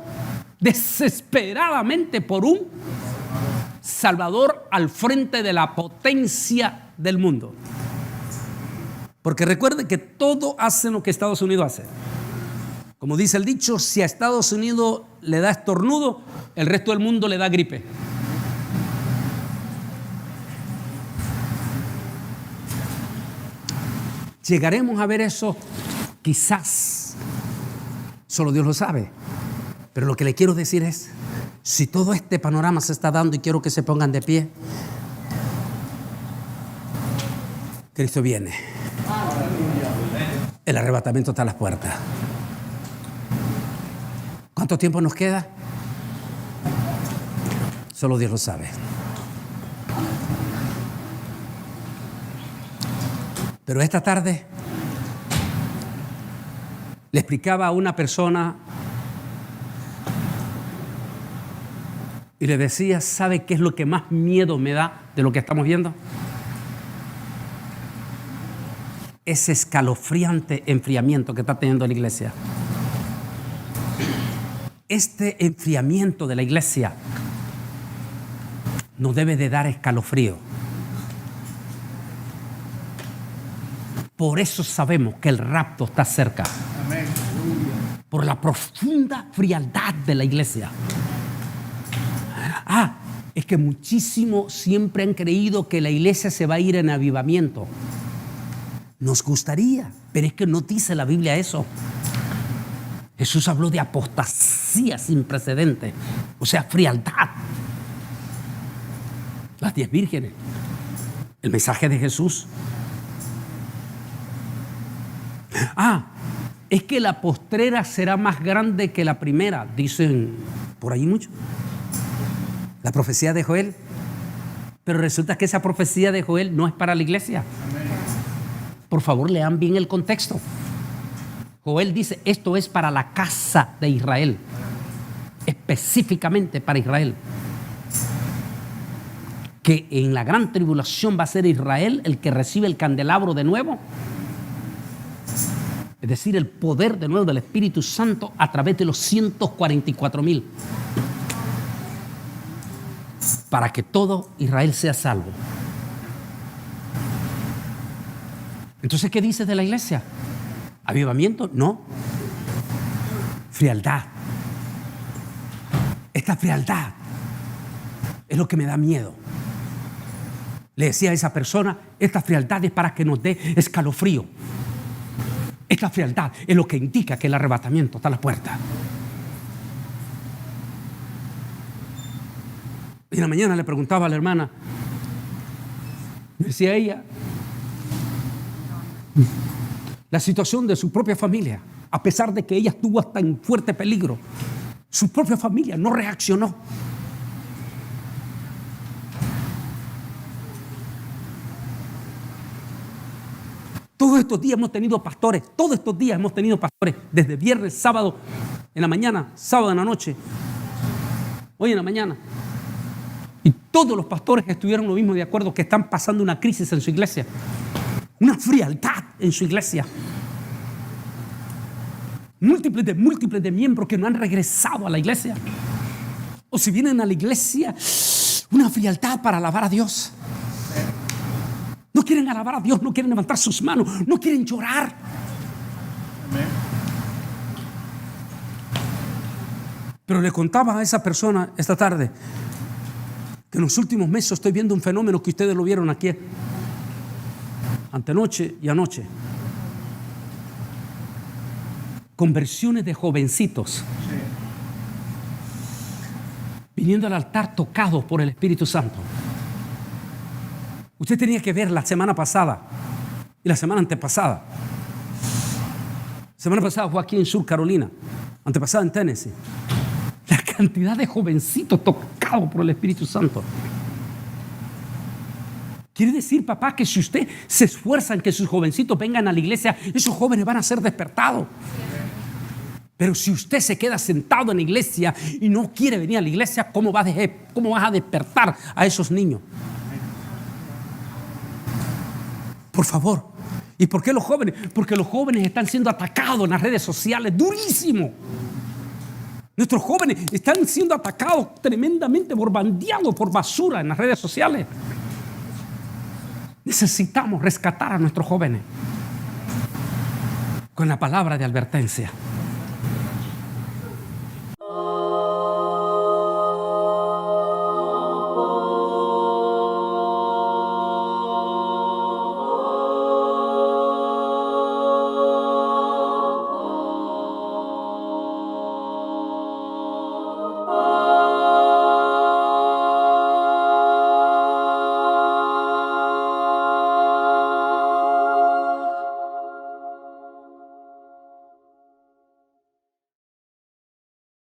desesperadamente por un Salvador al frente de la potencia del mundo. Porque recuerde que todo hace lo que Estados Unidos hace. Como dice el dicho, si a Estados Unidos le da estornudo, el resto del mundo le da gripe. ¿Llegaremos a ver eso? Quizás. Solo Dios lo sabe. Pero lo que le quiero decir es, si todo este panorama se está dando y quiero que se pongan de pie, Cristo viene. El arrebatamiento está a las puertas. ¿Cuánto tiempo nos queda? Solo Dios lo sabe. Pero esta tarde le explicaba a una persona y le decía, ¿sabe qué es lo que más miedo me da de lo que estamos viendo? Ese escalofriante enfriamiento que está teniendo la iglesia. Este enfriamiento de la iglesia nos debe de dar escalofrío. Por eso sabemos que el rapto está cerca. Amén. Por la profunda frialdad de la iglesia. Es que muchísimo siempre han creído que la iglesia se va a ir en avivamiento. Nos gustaría, pero es que no dice la Biblia eso. Jesús habló de apostasía sin precedentes, o sea, frialdad. Las 10 vírgenes, el mensaje de Jesús. Es que la postrera será más grande que la primera, dicen por ahí mucho. La profecía de Joel. Pero resulta que esa profecía de Joel no es para la iglesia. Por favor, lean bien el contexto. Joel dice, esto es para la casa de Israel. Específicamente para Israel. Que en la gran tribulación va a ser Israel el que recibe el candelabro de nuevo. Es decir, el poder de nuevo del Espíritu Santo a través de los 144,000. Para que todo Israel sea salvo. Entonces, ¿qué dice de la iglesia? ¿Avivamiento? No. Frialdad. Esta frialdad es lo que me da miedo. Le decía a esa persona, esta frialdad es para que nos dé escalofrío. Esta frialdad es lo que indica que el arrebatamiento está a la puerta. Y en la mañana le preguntaba a la hermana, me decía ella, la situación de su propia familia, a pesar de que ella estuvo hasta en fuerte peligro, su propia familia no reaccionó. Todos estos días hemos tenido pastores, desde viernes, sábado en la mañana, sábado en la noche, hoy en la mañana. Y todos los pastores estuvieron lo mismo de acuerdo que están pasando una crisis en su iglesia. Una frialdad en su iglesia. Múltiples de miembros que no han regresado a la iglesia. O si vienen a la iglesia, una frialdad para alabar a Dios. No quieren alabar a Dios, no quieren levantar sus manos, no quieren llorar. Pero le contaba a esa persona esta tarde que en los últimos meses estoy viendo un fenómeno que ustedes lo vieron aquí antenoche y anoche. Conversiones de jovencitos viniendo al altar tocados por el Espíritu Santo. Usted tenía que ver la semana pasada y la semana antepasada. La semana pasada fue aquí en Sur Carolina, antepasada en Tennessee. La cantidad de jovencitos tocados por el Espíritu Santo. Quiere decir, papá, que si usted se esfuerza en que sus jovencitos vengan a la iglesia, esos jóvenes van a ser despertados. Pero si usted se queda sentado en la iglesia y no quiere venir a la iglesia, ¿cómo vas a despertar a esos niños? Por favor. ¿Y por qué los jóvenes? Porque los jóvenes están siendo atacados en las redes sociales, durísimo. Nuestros jóvenes están siendo atacados tremendamente, bombardeados por basura en las redes sociales. Necesitamos rescatar a nuestros jóvenes con la palabra de advertencia.